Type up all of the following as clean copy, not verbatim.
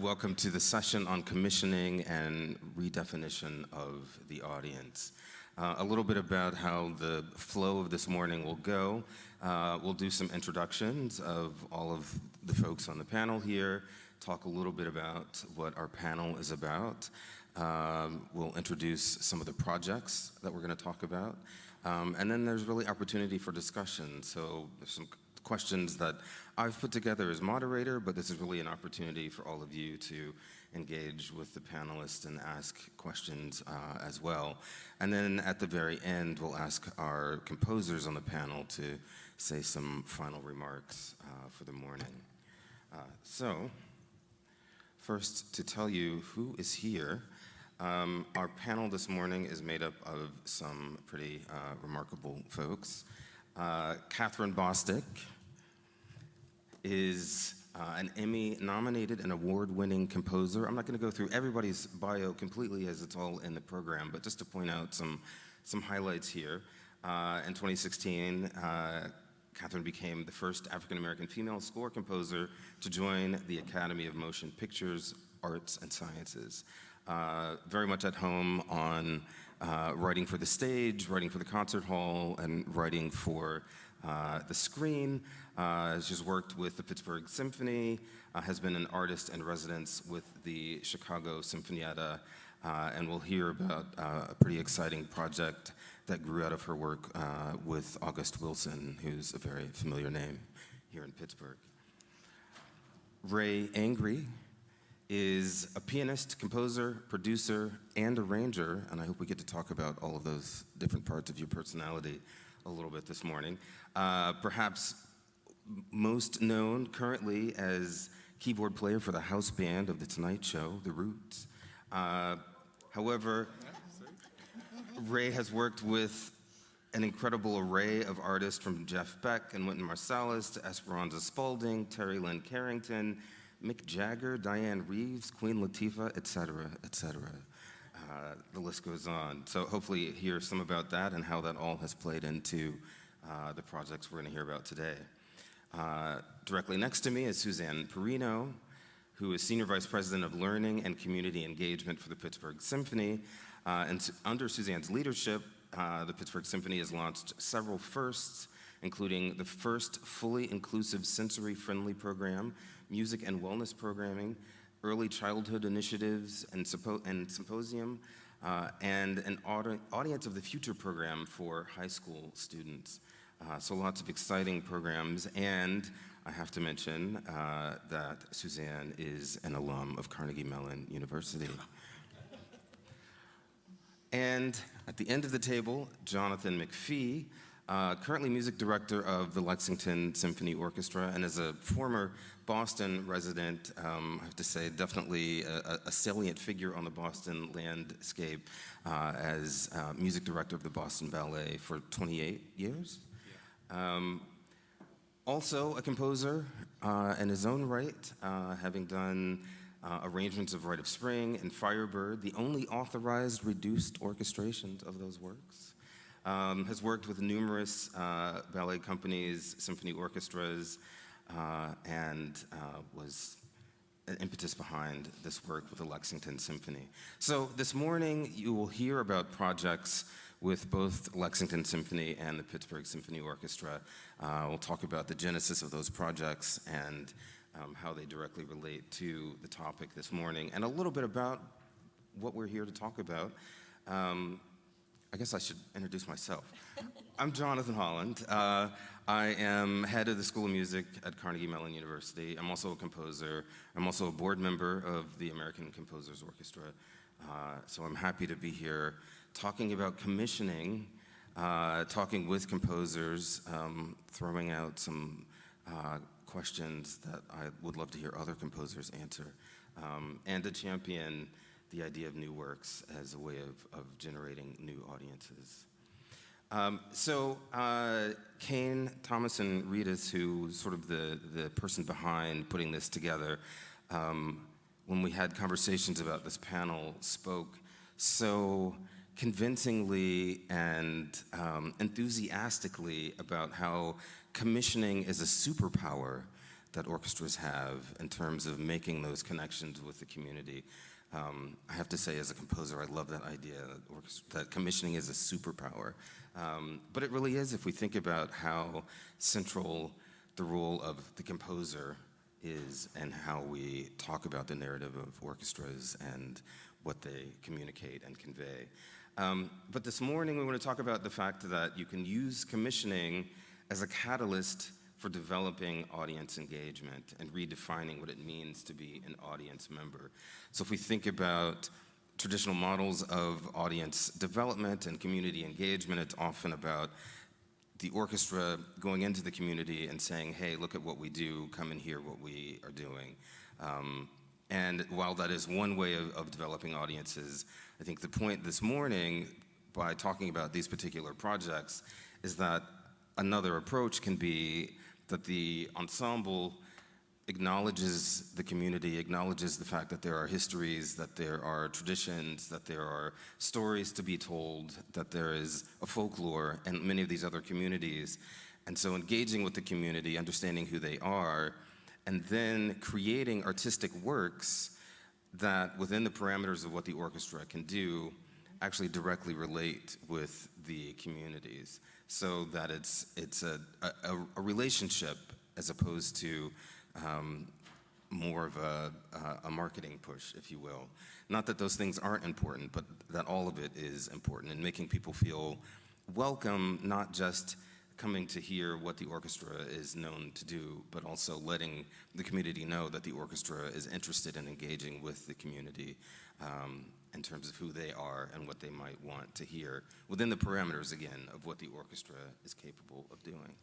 Welcome to the session on commissioning and redefinition of the audience. A little bit about how the flow of this morning will go. We'll do some introductions of all of the folks on the panel here, talk a little bit about what our panel is about. We'll introduce some of the projects that we're going to talk about. And then there's really opportunity for discussion. So there's some questions that I've put together as moderator, but this is really an opportunity for all of you to engage with the panelists and ask questions as well. And then at the very end, we'll ask our composers on the panel to say some final remarks for the morning. So, first, to tell you who is here, our panel this morning is made up of some pretty remarkable folks. Kathryn Bostic is an Emmy-nominated and award-winning composer. I'm not going to go through everybody's bio completely as it's all in the program, but just to point out some highlights here. In 2016, Kathryn became the first African-American female score composer to join the Academy of Motion Pictures, Arts, and Sciences. Very much at home on writing for the stage, writing for the concert hall, and writing for the screen. She's worked with the Pittsburgh Symphony, has been an artist in residence with the Chicago Sinfonietta, and we'll hear about a pretty exciting project that grew out of her work with August Wilson, who's a very familiar name here in Pittsburgh. Ray Angry is a pianist, composer, producer, and arranger, and I hope we get to talk about all of those different parts of your personality a little bit this morning. Perhaps most known currently as keyboard player for the house band of The Tonight Show, The Roots. However, Ray has worked with an incredible array of artists from Jeff Beck and Wynton Marsalis to Esperanza Spalding, Terry Lynn Carrington, Mick Jagger, Diane Reeves, Queen Latifah, et cetera, et cetera. The list goes on. So hopefully hear some about that and how that all has played into the projects we're going to hear about today. Directly next to me is Suzanne Perrino, who is Senior Vice President of Learning and Community Engagement for the Pittsburgh Symphony. And under Suzanne's leadership, the Pittsburgh Symphony has launched several firsts, including the first fully inclusive sensory-friendly program, music and wellness programming, early childhood initiatives and symposium, and an Audience of the Future program for high school students. So lots of exciting programs, and I have to mention that Suzanne is an alum of Carnegie Mellon University. And at the end of the table, Jonathan McPhee, currently music director of the Lexington Symphony Orchestra, and as a former Boston resident, I have to say, definitely a salient figure on the Boston landscape as music director of the Boston Ballet for 28 years. Also a composer in his own right, having done arrangements of Rite of Spring and Firebird, the only authorized reduced orchestrations of those works. Has worked with numerous ballet companies, symphony orchestras, and was an impetus behind this work with the Lexington Symphony. So this morning you will hear about projects with both Lexington Symphony and the Pittsburgh Symphony Orchestra. We'll talk about the genesis of those projects and how they directly relate to the topic this morning, and a little bit about what we're here to talk about. I guess I should introduce myself. I'm Jonathan Holland. I am head of the School of Music at Carnegie Mellon University. I'm also a composer. I'm also a board member of the American Composers Orchestra. So I'm happy to be here talking about commissioning, talking with composers, throwing out some questions that I would love to hear other composers answer, and to champion the idea of new works as a way of generating new audiences. So Kane, Thomas, and Ritas, who's sort of the person behind putting this together, when we had conversations about this panel, spoke so convincingly and enthusiastically about how commissioning is a superpower that orchestras have in terms of making those connections with the community. I have to say, as a composer, I love that idea that commissioning is a superpower. But it really is if we think about how central the role of the composer is and how we talk about the narrative of orchestras and what they communicate and convey. But this morning we want to talk about the fact that you can use commissioning as a catalyst for developing audience engagement and redefining what it means to be an audience member. So if we think about traditional models of audience development and community engagement, it's often about the orchestra going into the community and saying, hey, look at what we do, come and hear what we are doing. And while that is one way of developing audiences, I think the point this morning, by talking about these particular projects, is that another approach can be that the ensemble acknowledges the community, acknowledges the fact that there are histories, that there are traditions, that there are stories to be told, that there is a folklore in many of these other communities. And so engaging with the community, understanding who they are, and then creating artistic works that, within the parameters of what the orchestra can do, actually directly relate with the communities, so that it's a relationship as opposed to more of a marketing push, if you will. Not that those things aren't important, but that all of it is important, and making people feel welcome, not just coming to hear what the orchestra is known to do, but also letting the community know that the orchestra is interested in engaging with the community in terms of who they are and what they might want to hear within the parameters, again, of what the orchestra is capable of doing.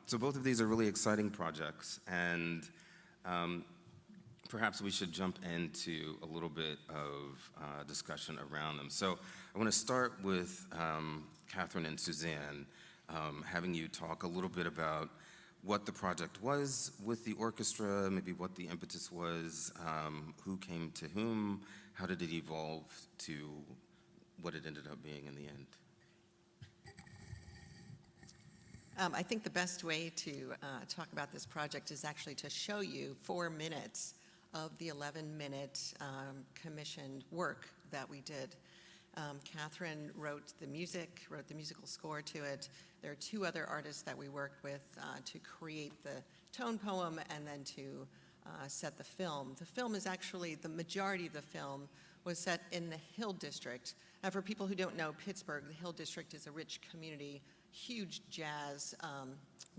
So both of these are really exciting projects, and perhaps we should jump into a little bit of discussion around them. So I want to start with Kathryn and Suzanne, having you talk a little bit about what the project was with the orchestra, maybe what the impetus was, who came to whom, how did it evolve to what it ended up being in the end. I think the best way to talk about this project is actually to show you 4 minutes of the 11-minute commissioned work that we did. Kathryn wrote the musical score to it. There are 2 other artists that we worked with to create the tone poem and then to set the film. The film is actually, the majority of the film was set in the Hill District. Now, for people who don't know Pittsburgh, the Hill District is a rich community, huge jazz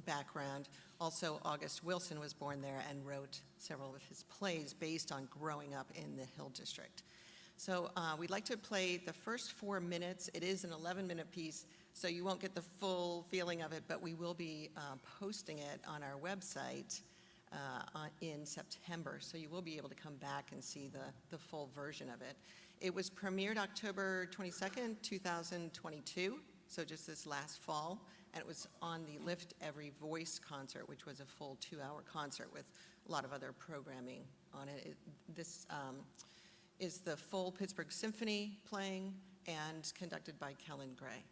background. Also, August Wilson was born there and wrote several of his plays based on growing up in the Hill District. So we'd like to play the first 4 minutes. It is an 11-minute piece, so you won't get the full feeling of it, but we will be posting it on our website in September, so you will be able to come back and see the full version of it. It was premiered October 22nd, 2022, so just this last fall, and it was on the Lift Every Voice concert, which was a full 2-hour concert with a lot of other programming on it. This is the full Pittsburgh Symphony playing and conducted by Kellen Gray.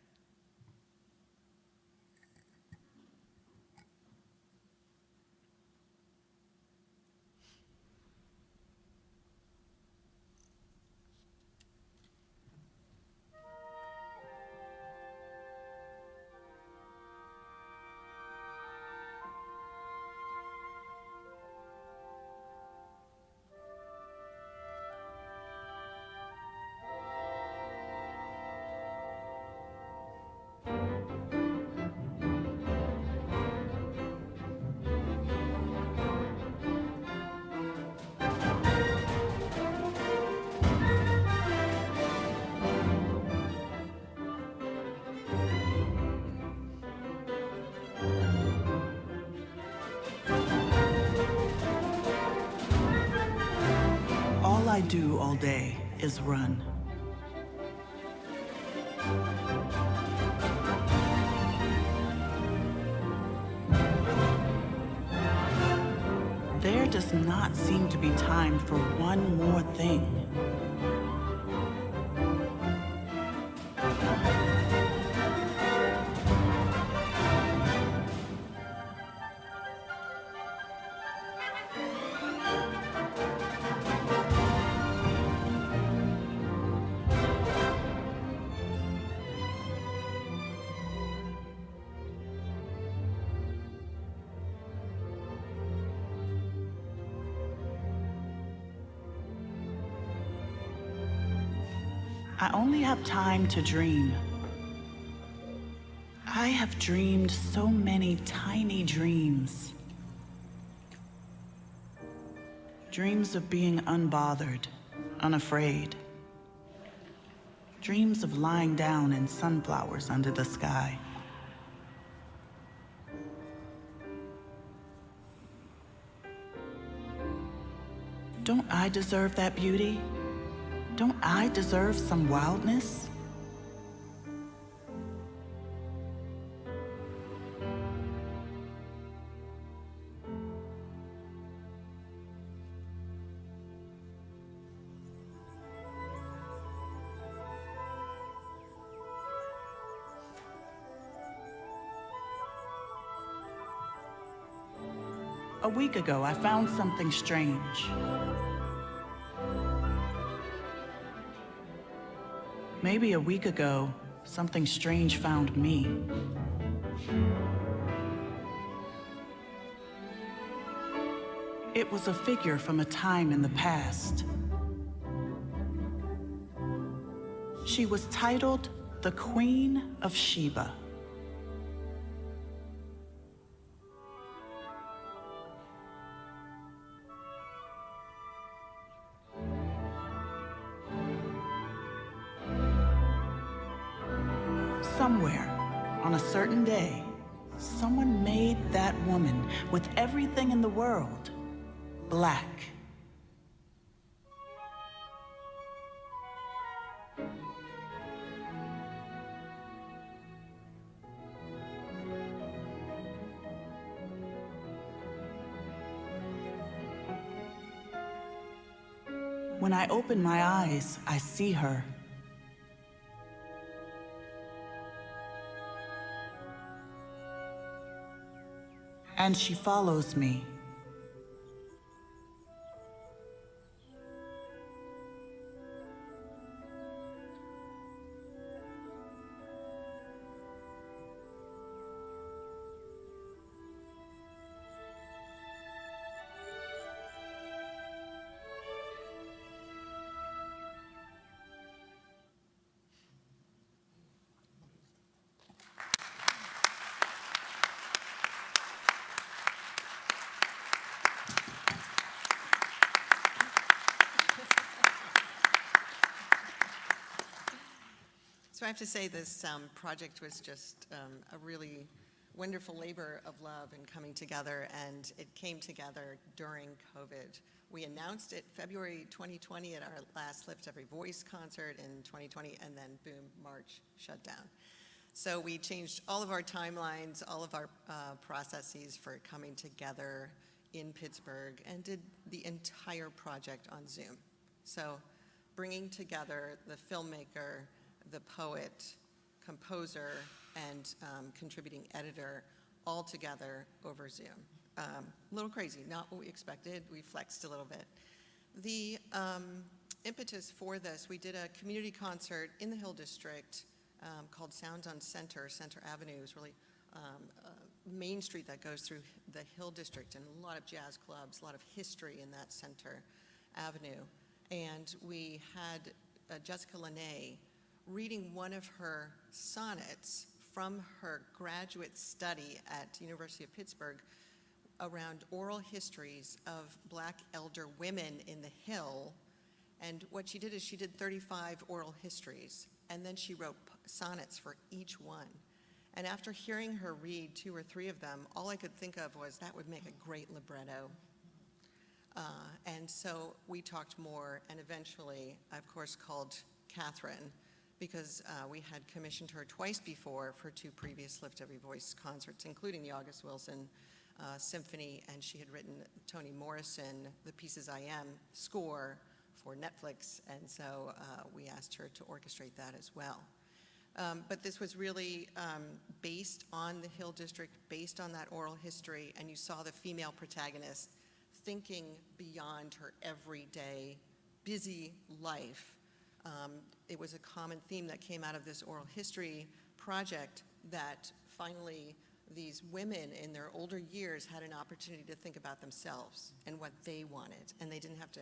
All I do all day is run. There does not seem to be time for one more thing. I only have time to dream. I have dreamed so many tiny dreams. Dreams of being unbothered, unafraid. Dreams of lying down in sunflowers under the sky. Don't I deserve that beauty? Don't I deserve some wildness? A week ago, I found something strange. Maybe a week ago, something strange found me. It was a figure from a time in the past. She was titled the Queen of Sheba. Somewhere, on a certain day, someone made that woman with everything in the world black. When I open my eyes, I see her. And she follows me. So I have to say this project was just a really wonderful labor of love and coming together, and it came together during COVID. We announced it February 2020 at our last Lift Every Voice concert in 2020, and then boom, March shut down. So we changed all of our timelines, all of our processes for coming together in Pittsburgh, and did the entire project on Zoom. So bringing together the filmmaker, the poet, composer, and contributing editor all together over Zoom. A little crazy, not what we expected. We flexed a little bit. The impetus for this, we did a community concert in the Hill District called Sounds on Center. Center Avenue is really a main street that goes through the Hill District, and a lot of jazz clubs, a lot of history in that Center Avenue. And we had Jessica Lene reading one of her sonnets from her graduate study at University of Pittsburgh around oral histories of Black elder women in the Hill. And what she did is she did 35 oral histories, and then she wrote sonnets for each one. And after hearing her read 2 or 3 of them, all I could think of was that would make a great libretto. And so we talked more, and eventually I, of course, called Kathryn, because we had commissioned her twice before for 2 previous Lift Every Voice concerts, including the August Wilson Symphony, and she had written Toni Morrison, The Pieces I Am score for Netflix, and so we asked her to orchestrate that as well. But this was really based on the Hill District, based on that oral history, and you saw the female protagonist thinking beyond her everyday busy life. It was a common theme that came out of this oral history project, that finally these women in their older years had an opportunity to think about themselves and what they wanted, and they didn't have to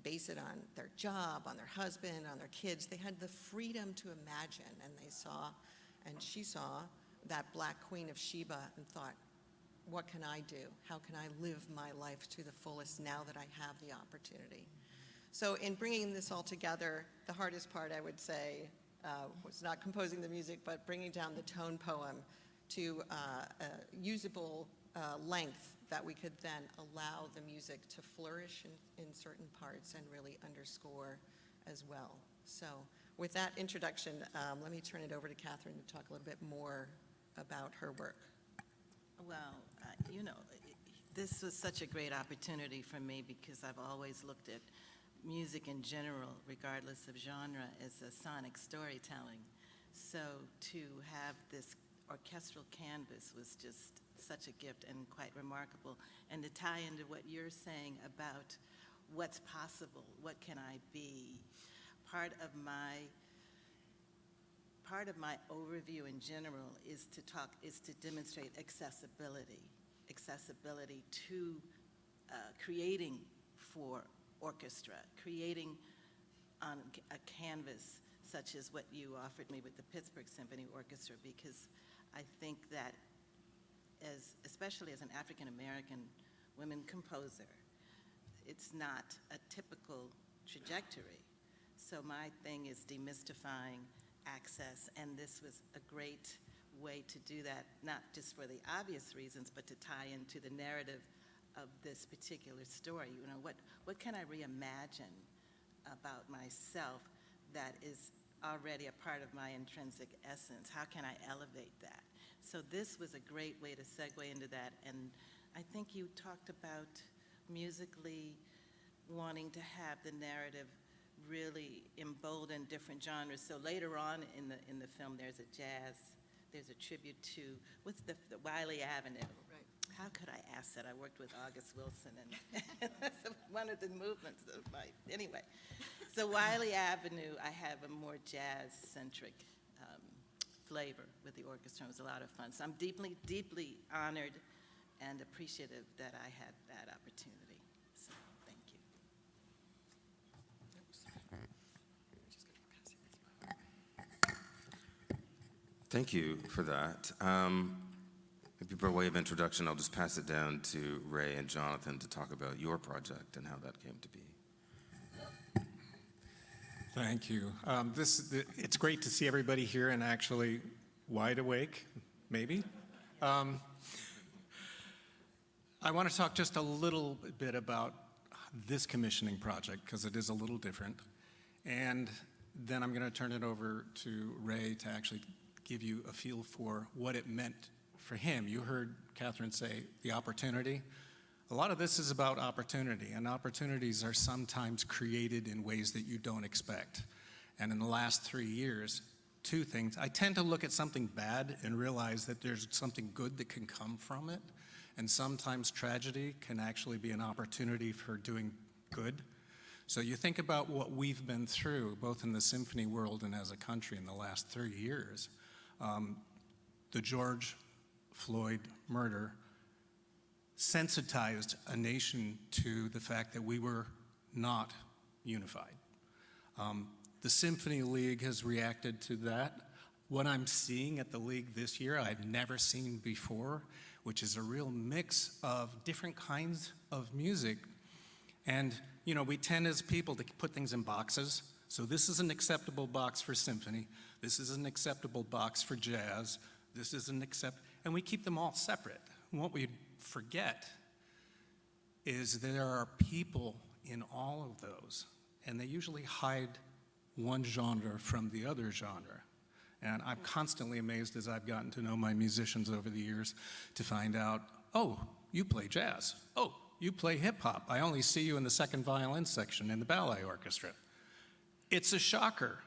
base it on their job, on their husband, on their kids. They had the freedom to imagine, and she saw that Black Queen of Sheba and thought, what can I do? How can I live my life to the fullest now that I have the opportunity? So in bringing this all together, the hardest part, I would say, was not composing the music, but bringing down the tone poem to a usable length that we could then allow the music to flourish in certain parts and really underscore as well. So with that introduction, let me turn it over to Kathryn to talk a little bit more about her work. Well, this was such a great opportunity for me because I've always looked at music in general, regardless of genre, as a sonic storytelling. So to have this orchestral canvas was just such a gift and quite remarkable. And to tie into what you're saying about what's possible, what can I be, part of my overview in general is to demonstrate accessibility to creating for orchestra, creating on a canvas such as what you offered me with the Pittsburgh Symphony Orchestra, because I think that especially as an African-American women composer, it's not a typical trajectory. So my thing is demystifying access, and this was a great way to do that, not just for the obvious reasons, but to tie into the narrative of this particular story. What can I reimagine about myself that is already a part of my intrinsic essence? How can I elevate that? So this was a great way to segue into that, and I think you talked about musically wanting to have the narrative really embolden different genres. So later on in the film, there's a tribute to, what's the Wiley Avenue? Right. How could I ask that? I worked with August Wilson, and that's one of the movements of anyway. So Wiley Avenue, I have a more jazz-centric flavor with the orchestra. It was a lot of fun. So I'm deeply, deeply honored and appreciative that I had that opportunity. So thank you. Thank you for that. Maybe by way of introduction, I'll just pass it down to Ray and Jonathan to talk about your project and how that came to be. Thank you. It's great to see everybody here and actually wide awake, maybe. I want to talk just a little bit about this commissioning project because it is a little different. And then I'm going to turn it over to Ray to actually give you a feel for what it meant for him. You heard Kathryn say the opportunity. A lot of this is about opportunity, and opportunities are sometimes created in ways that you don't expect. And in the last 3 years, two things. I tend to look at something bad and realize that there's something good that can come from it, and sometimes tragedy can actually be an opportunity for doing good. So you think about what we've been through, both in the symphony world and as a country in the last 3 years. The George Floyd murder sensitized a nation to the fact that we were not unified. The Symphony League has reacted to that. What I'm seeing at the League this year, I've never seen before, which is a real mix of different kinds of music. And, we tend as people to put things in boxes. So this is an acceptable box for symphony. This is an acceptable box for jazz. This is and we keep them all separate. And what we forget is there are people in all of those, and they usually hide one genre from the other genre. And I'm constantly amazed as I've gotten to know my musicians over the years to find out, oh, you play jazz. Oh, you play hip hop. I only see you in the second violin section in the ballet orchestra. It's a shocker.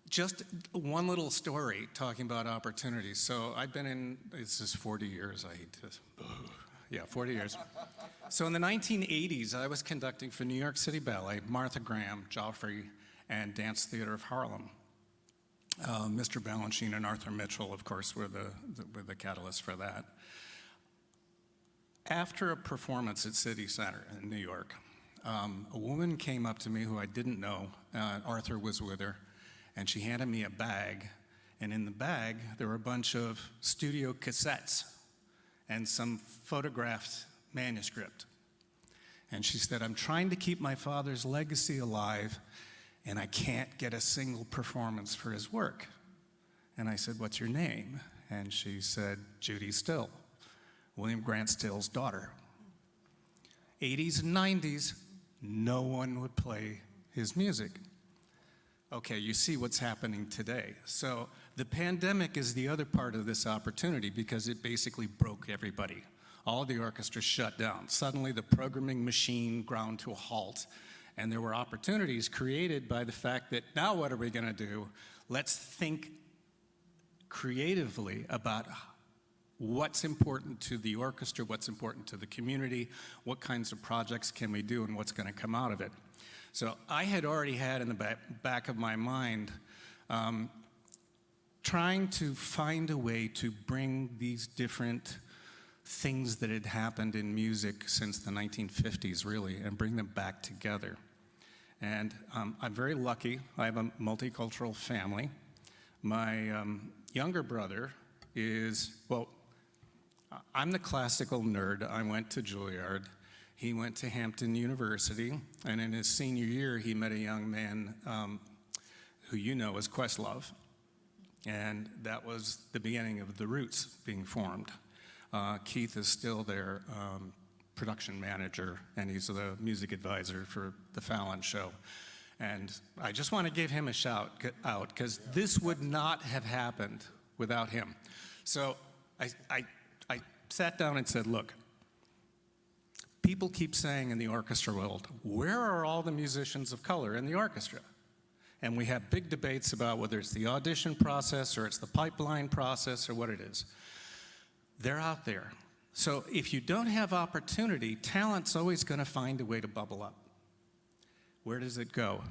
Just one little story talking about opportunities. So I've been in, this is 40 years, I hate to, 40 years. So in the 1980s, I was conducting for New York City Ballet, Martha Graham, Joffrey, and Dance Theater of Harlem. Mr. Balanchine and Arthur Mitchell, of course, were the catalysts for that. After a performance at City Center in New York, a woman came up to me who I didn't know. Arthur was with her, and she handed me a bag. And in the bag, there were a bunch of studio cassettes and some photographed manuscript. And she said, "I'm trying to keep my father's legacy alive, and I can't get a single performance for his work." And I said, "What's your name?" And she said, "Judy Still, William Grant Still's daughter." 80s and 90s, no one would play his music. Okay, you see what's happening today. So the pandemic is the other part of this opportunity because it basically broke everybody. All the orchestras shut down. Suddenly the programming machine ground to a halt, and there were opportunities created by the fact that now what are we going to do? Let's think creatively about what's important to the orchestra, what's important to the community, what kinds of projects can we do, and what's going to come out of it. So I had already had in the back of my mind trying to find a way to bring these different things that had happened in music since the 1950s, really, and bring them back together. And I'm very lucky. I have a multicultural family. My younger brother is, well, I'm the classical nerd. I went to Juilliard. He went to Hampton University, and in his senior year, he met a young man who you know as Questlove, and that was the beginning of the Roots being formed. Keith is still their production manager, and he's the music advisor for the Fallon show. And I just want to give him a shout out, because this would not have happened without him. So I sat down and said, look, people keep saying in the orchestra world, where are all the musicians of color in the orchestra? And we have big debates about whether it's the audition process or it's the pipeline process or what it is. They're out there. So if you don't have opportunity, talent's always going to find a way to bubble up. Where does it go?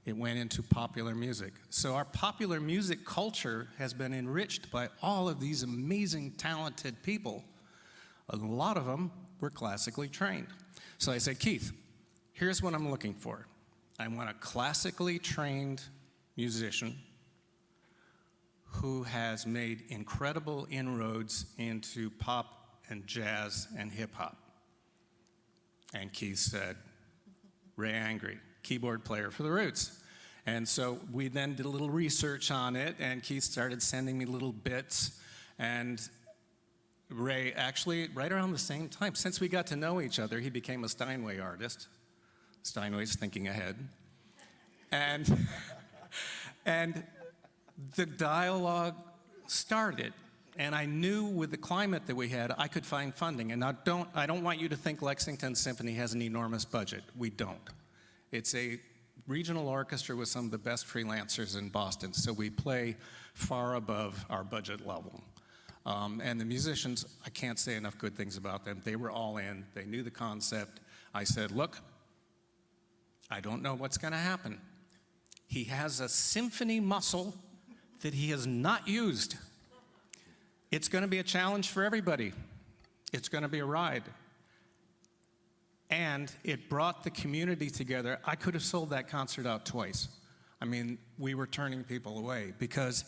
It went into popular music. So our popular music culture has been enriched by all of these amazing, talented people. A lot of them were classically trained. So I said, Keith, here's what I'm looking for. I want a classically trained musician who has made incredible inroads into pop and jazz and hip hop. And Keith said, Ray Angry, keyboard player for the Roots. And so we then did a little research on it, and Keith started sending me little bits. And Ray, actually, right around the same time, since we got to know each other, he became a Steinway artist. Steinway's thinking ahead. And the dialogue started. And I knew with the climate that we had, I could find funding. And I don't want you to think Lexington Symphony has an enormous budget. We don't. It's a regional orchestra with some of the best freelancers in Boston, so we play far above our budget level. And the musicians, I can't say enough good things about them. They were all in. They knew the concept. I said, look, I don't know what's going to happen. He has a symphony muscle that he has not used. It's going to be a challenge for everybody. It's going to be a ride. And it brought the community together. I could have sold that concert out twice. I mean, we were turning people away because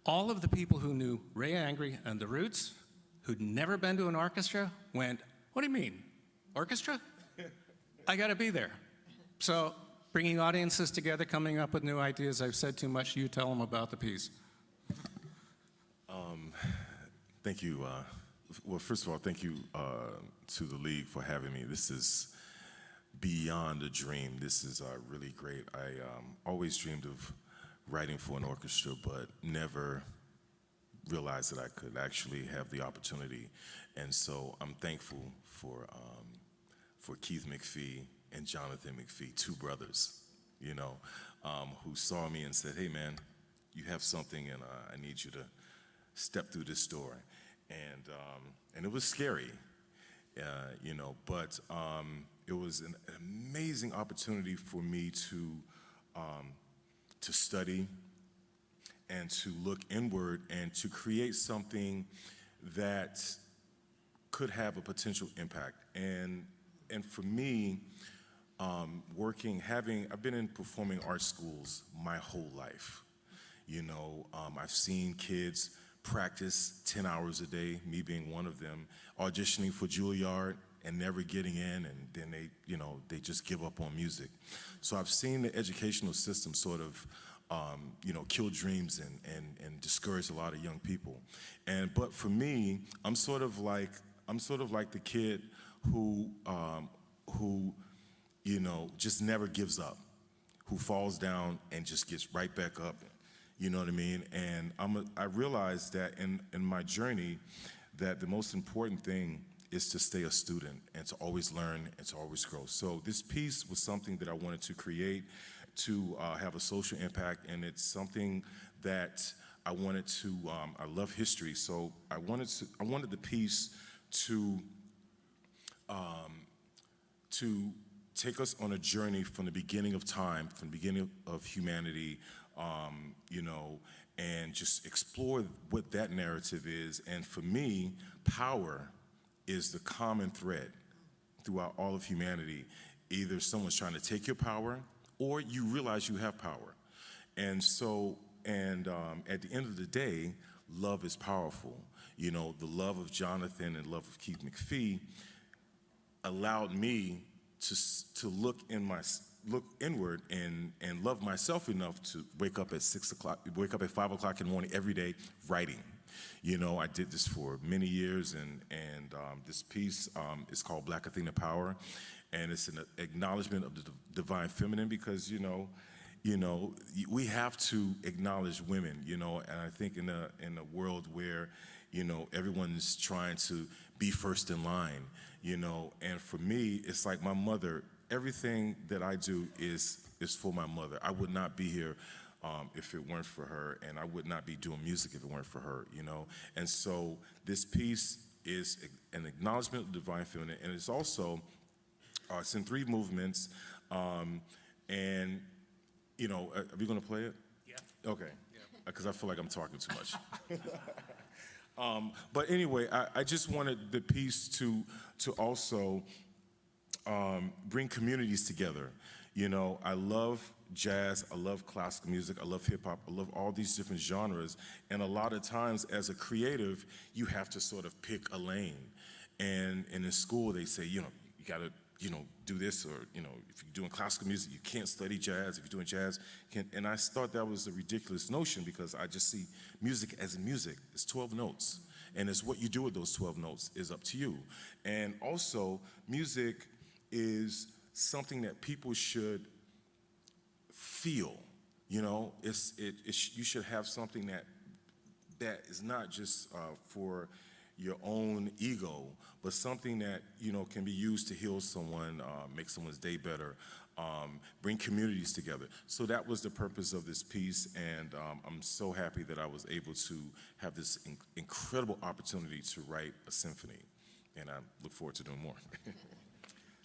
all of the people who knew Ray Angry and the Roots, who'd never been to an orchestra, went, what do you mean, orchestra? I got to be there. So bringing audiences together, coming up with new ideas. I've said too much. You tell them about the piece. Thank you. Well, first of all, thank you to the League for having me. This is beyond a dream. This is really great. I always dreamed of writing for an orchestra, but never realized that I could actually have the opportunity. And so I'm thankful for Keith McPhee and Jonathan McPhee, two brothers, you know, who saw me and said, hey, man, you have something, and I need you to step through this door. And it was scary, you know, but it was an amazing opportunity for me to study and to look inward and to create something that could have a potential impact. And for me, I've been in performing arts schools my whole life. I've seen kids practice 10 hours a day, me being one of them, auditioning for Juilliard and never getting in, and then they just give up on music. So I've seen the educational system sort of, kill dreams and discourage a lot of young people. But for me, I'm sort of like the kid who just never gives up, who falls down and just gets right back up. You know what I mean? And I realized that in my journey that the most important thing is to stay a student and to always learn and to always grow. So this piece was something that I wanted to create to have a social impact, and it's something that I wanted to, I love history, so I wanted the piece to take us on a journey from the beginning of time, from the beginning of humanity, and just explore what that narrative is. And for me, power is the common thread throughout all of humanity. Either someone's trying to take your power, or you realize you have power. And so, at the end of the day, love is powerful. The love of Jonathan and love of Keith McPhee allowed me to look inward and love myself enough to wake up at 5 o'clock in the morning every day writing. I did this for many years, and this piece is called Black Athena Power, and it's an acknowledgement of the divine feminine, because we have to acknowledge women, and I think in a world where everyone's trying to be first in line, and for me, it's like my mother. Everything that I do is for my mother. I would not be here if it weren't for her, and I would not be doing music if it weren't for her, And so this piece is an acknowledgement of divine feminine, and it's also, it's in 3 movements, and, are we gonna play it? Yeah. Okay, because I feel like I'm talking too much. But anyway, I just wanted the piece to also bring communities together. I love jazz, I love classical music, I love hip hop, I love all these different genres. And a lot of times as a creative, you have to sort of pick a lane. And in school, they say, you gotta, do this, or, if you're doing classical music, you can't study jazz. If you're doing jazz, you can't. And I thought that was a ridiculous notion, because I just see music as music. It's 12 notes. And it's what you do with those 12 notes is up to you. And also, music is something that people should feel. You should have something that is not just for your own ego, but something that can be used to heal someone, make someone's day better, bring communities together. So that was the purpose of this piece, and I'm so happy that I was able to have this incredible opportunity to write a symphony, and I look forward to doing more.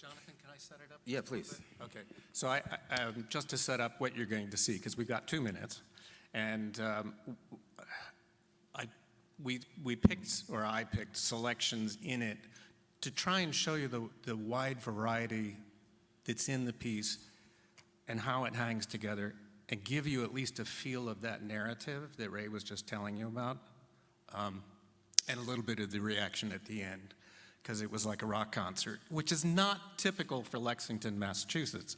Jonathan, can I set it up? Yeah, please. Okay. So I just to set up what you're going to see, because we've got 2 minutes, and I picked selections in it to try and show you the wide variety that's in the piece and how it hangs together, and give you at least a feel of that narrative that Ray was just telling you about, and a little bit of the reaction at the end, because it was like a rock concert, which is not typical for Lexington, Massachusetts.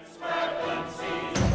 Discrepancies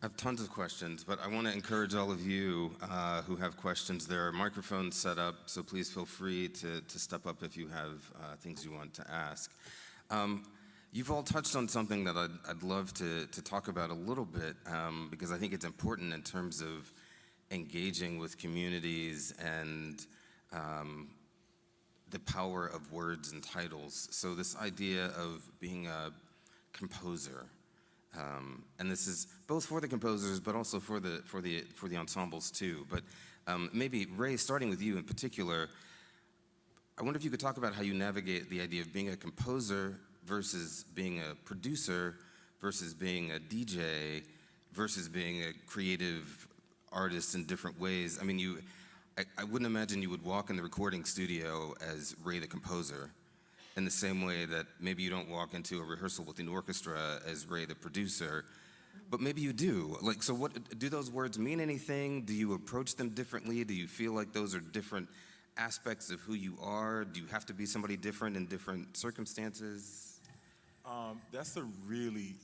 have tons of questions, but I want to encourage all of you who have questions. There are microphones set up, so please feel free to step up if you have things you want to ask. You've all touched on something that I'd love to talk about a little bit, because I think it's important in terms of engaging with communities and the power of words and titles. So this idea of being a composer, and this is both for the composers, but also for the ensembles too. But maybe Ray, starting with you in particular, I wonder if you could talk about how you navigate the idea of being a composer versus being a producer versus being a DJ versus being a creative artist in different ways. I mean, I wouldn't imagine you would walk in the recording studio as Ray the composer, in the same way that maybe you don't walk into a rehearsal with an orchestra as Ray the producer, but maybe you do. Like, so what, do those words mean anything? Do you approach them differently? Do you feel like those are different aspects of who you are? Do you have to be somebody different in different circumstances? That's a really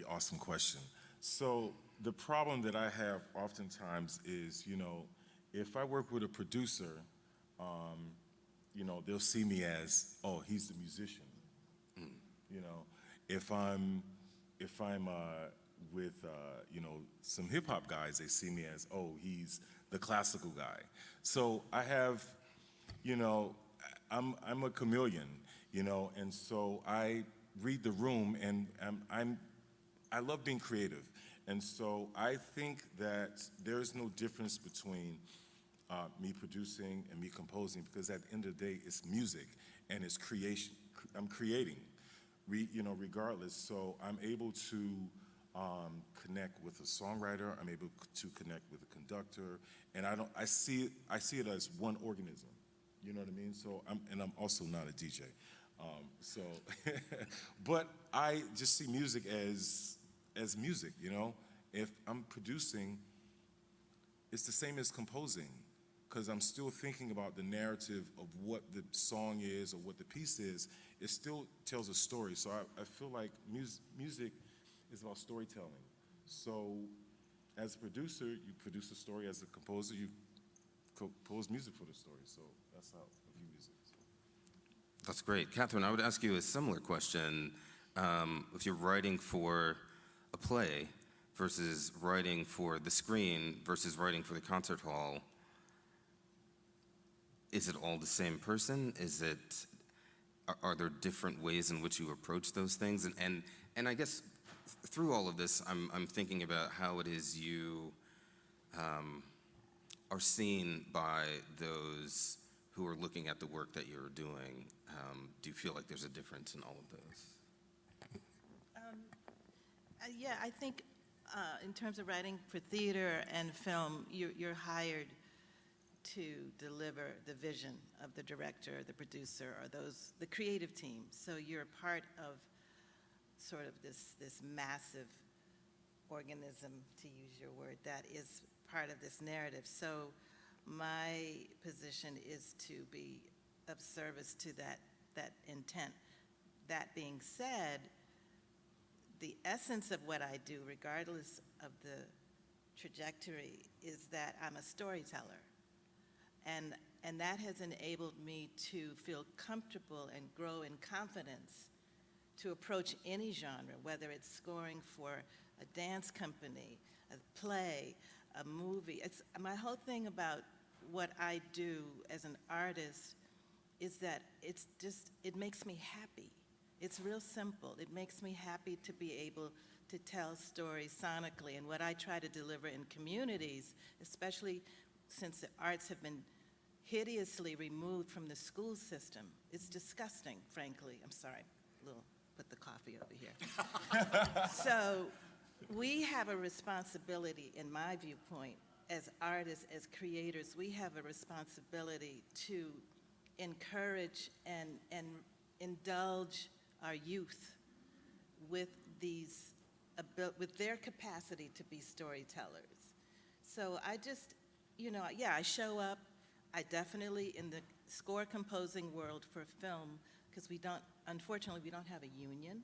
awesome question. So the problem that I have oftentimes is, if I work with a producer, they'll see me as, oh, he's the musician. If I'm with some hip hop guys, they see me as, oh, he's the classical guy. So I have, I'm a chameleon, and so I read the room, and I love being creative, and so I think that there's no difference between me producing and me composing, because at the end of the day, it's music and it's creation. I'm creating, regardless. So I'm able to connect with a songwriter. I'm able to connect with a conductor, and I see it as one organism. You know what I mean? So I'm also not a DJ. But I just see music as music. If I'm producing, it's the same as composing, because I'm still thinking about the narrative of what the song is or what the piece is. It still tells a story. So I feel like music is about storytelling. So as a producer, you produce a story. As a composer, you compose music for the story. So that's how I view music. That's great. Kathryn, I would ask you a similar question. If you're writing for a play versus writing for the screen versus writing for the concert hall, is it all the same person? Are there different ways in which you approach those things? And I guess through all of this, I'm thinking about how it is you are seen by those who are looking at the work that you're doing. Do you feel like there's a difference in all of those? Yeah, I think in terms of writing for theater and film, you're hired to deliver the vision of the director, the producer, or the creative team. So you're part of sort of this massive organism, to use your word, that is part of this narrative. So my position is to be of service to that intent. That being said, the essence of what I do, regardless of the trajectory, is that I'm a storyteller. And that has enabled me to feel comfortable and grow in confidence to approach any genre, whether it's scoring for a dance company, a play, a movie. My whole thing about what I do as an artist is that it makes me happy. It's real simple. It makes me happy to be able to tell stories sonically. And what I try to deliver in communities, especially since the arts have been hideously removed from the school system. It's disgusting, frankly. I'm sorry, put the coffee over here. So we have a responsibility, in my viewpoint, as artists, as creators, we have a responsibility to encourage and indulge our youth with with their capacity to be storytellers. So I just, I show up. I definitely, in the score composing world for film, because unfortunately, we don't have a union.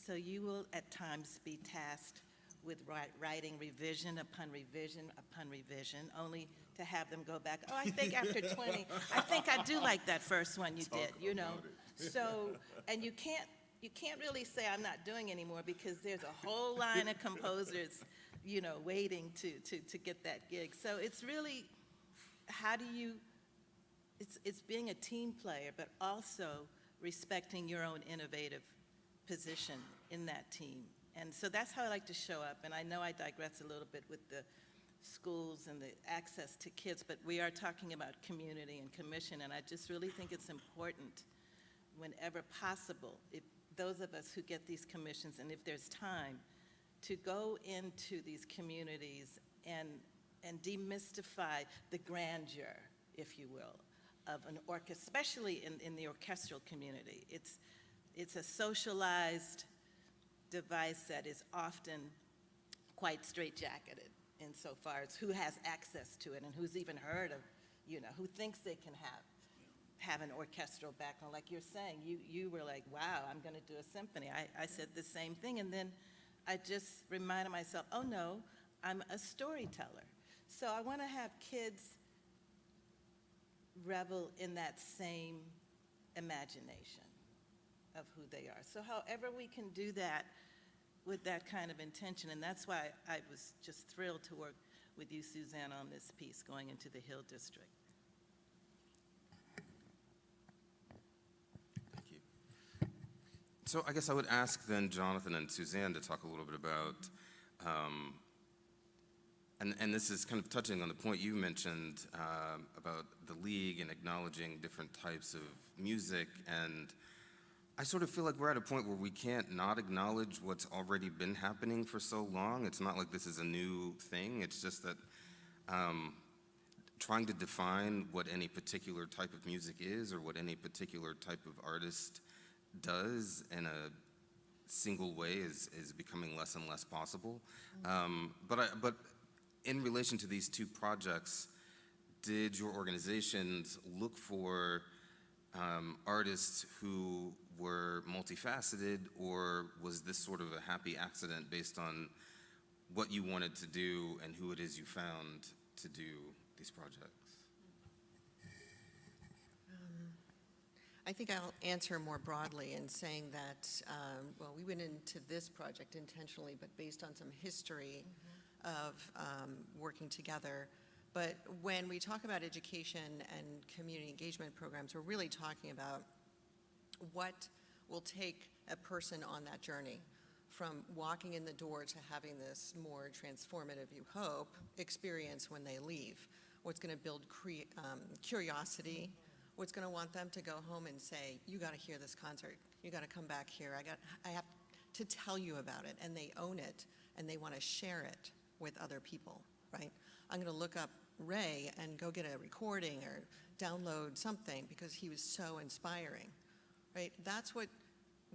So you will at times be tasked with writing revision upon revision upon revision, only to have them go back, oh, I think after 20, I think I do like that first one you did, you know? So, and you can't really say I'm not doing anymore, because there's a whole line of composers, you know, waiting to get that gig. So it's really, how do you, it's being a team player, but also respecting your own innovative position in that team. And so that's how I like to show up. And I know I digress a little bit with the schools and the access to kids, but we are talking about community and commission, and I just really think it's important, whenever possible, if those of us who get these commissions, and if there's time, to go into these communities and demystify the grandeur, if you will, of an orchestra, especially in the orchestral community. It's a socialized device that is often quite straitjacketed insofar as who has access to it and who's even heard of, you know, who thinks they can have an orchestral background. Like you're saying, you were like, wow, I'm going to do a symphony. I said the same thing, and then I just reminded myself, oh no, I'm a storyteller. So I want to have kids revel in that same imagination of who they are. So however we can do that with that kind of intention, and that's why I was just thrilled to work with you, Suzanne, on this piece going into the Hill District. Thank you. So I guess I would ask then Jonathan and Suzanne to talk a little bit about, and this is kind of touching on the point you mentioned about the league and acknowledging different types of music, and I sort of feel like we're at a point where we can't not acknowledge what's already been happening for so long. It's not like this is a new thing. It's just that trying to define what any particular type of music is, or what any particular type of artist does in a single way is becoming less and less possible. But in relation to these two projects, did your organizations look for artists who were multifaceted, or was this sort of a happy accident based on what you wanted to do and who it is you found to do these projects? I think I'll answer more broadly in saying that, well, we went into this project intentionally, but based on some history of working together. But when we talk about education and community engagement programs, we're really talking about what will take a person on that journey from walking in the door to having this more transformative, you hope, experience when they leave. What's going to build curiosity, what's going to want them to go home and say, you got to hear this concert, you got to come back here, I have to tell you about it, and they own it, and they want to share it with other people, right? I'm going to look up Ray and go get a recording or download something because he was so inspiring, right? That's what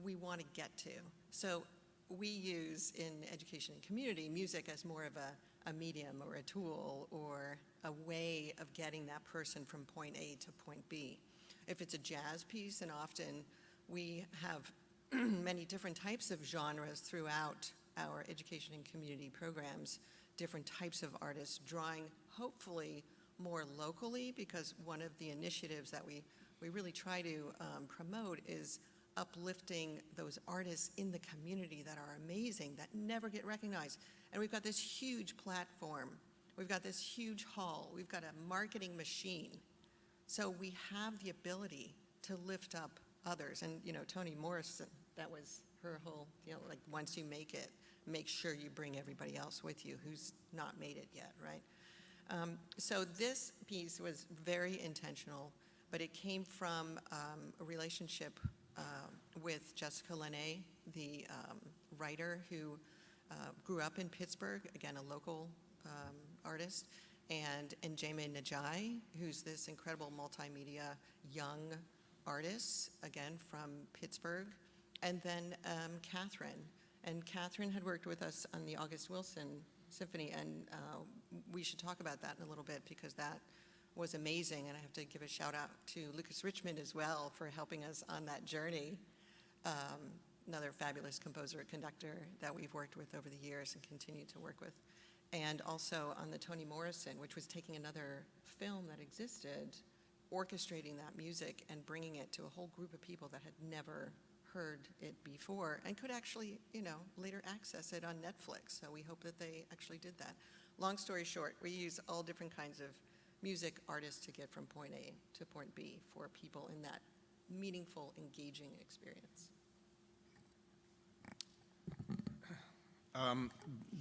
we want to get to. So we use in education and community music as more of a medium or a tool or a way of getting that person from point A to point B. If it's a jazz piece, and often we have many different types of genres throughout our education and community programs, different types of artists, drawing hopefully more locally, because one of the initiatives that we really try to promote is uplifting those artists in the community that are amazing, that never get recognized. And we've got this huge platform, we've got this huge hall, we've got a marketing machine. So we have the ability to lift up others. And you know, Toni Morrison, that was her whole, you know, like once you make it, make sure you bring everybody else with you who's not made it yet, right? So this piece was very intentional, but it came from a relationship with Jessica Lene, the writer who grew up in Pittsburgh, again, a local artist, and Njeme Najai, who's this incredible multimedia young artist, again, from Pittsburgh, and then Kathryn. And Kathryn had worked with us on the August Wilson Symphony, and we should talk about that in a little bit because that was amazing, and I have to give a shout out to Lucas Richmond as well for helping us on that journey. another fabulous composer, conductor that we've worked with over the years and continue to work with. And also on the Toni Morrison, which was taking another film that existed, orchestrating that music and bringing it to a whole group of people that had never heard it before and could actually, later access it on Netflix. So we hope that they actually did that. Long story short, we use all different kinds of music artists to get from point A to point B for people in that meaningful, engaging experience.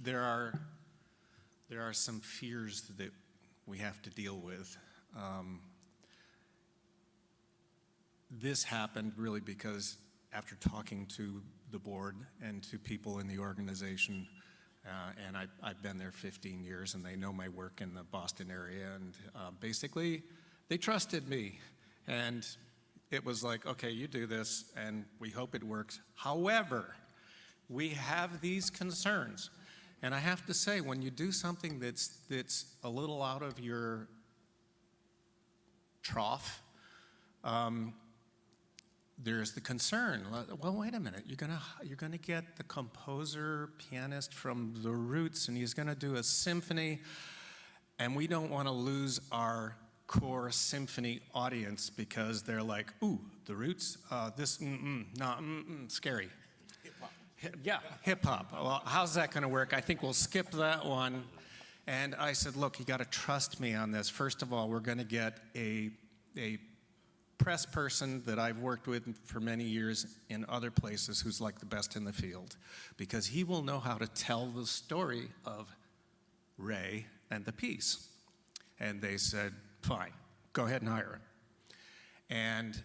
There are some fears that we have to deal with. This happened really because after talking to the board and to people in the organization, and I've been there 15 years and they know my work in the Boston area, and basically they trusted me. And it was like, okay, you do this and we hope it works. However, we have these concerns. And I have to say, when you do something that's a little out of your trough, there's the concern. Well, wait a minute. You're gonna get the composer, pianist from the roots, and he's gonna do a symphony, and we don't want to lose our core symphony audience because they're like, ooh, the roots. Scary. Yeah, hip hop. Well, how's that going to work? I think we'll skip that one. And I said, look, you got to trust me on this. First of all, we're going to get a press person that I've worked with for many years in other places who's like the best in the field, because he will know how to tell the story of Ray and the piece. And they said, fine, go ahead and hire him. And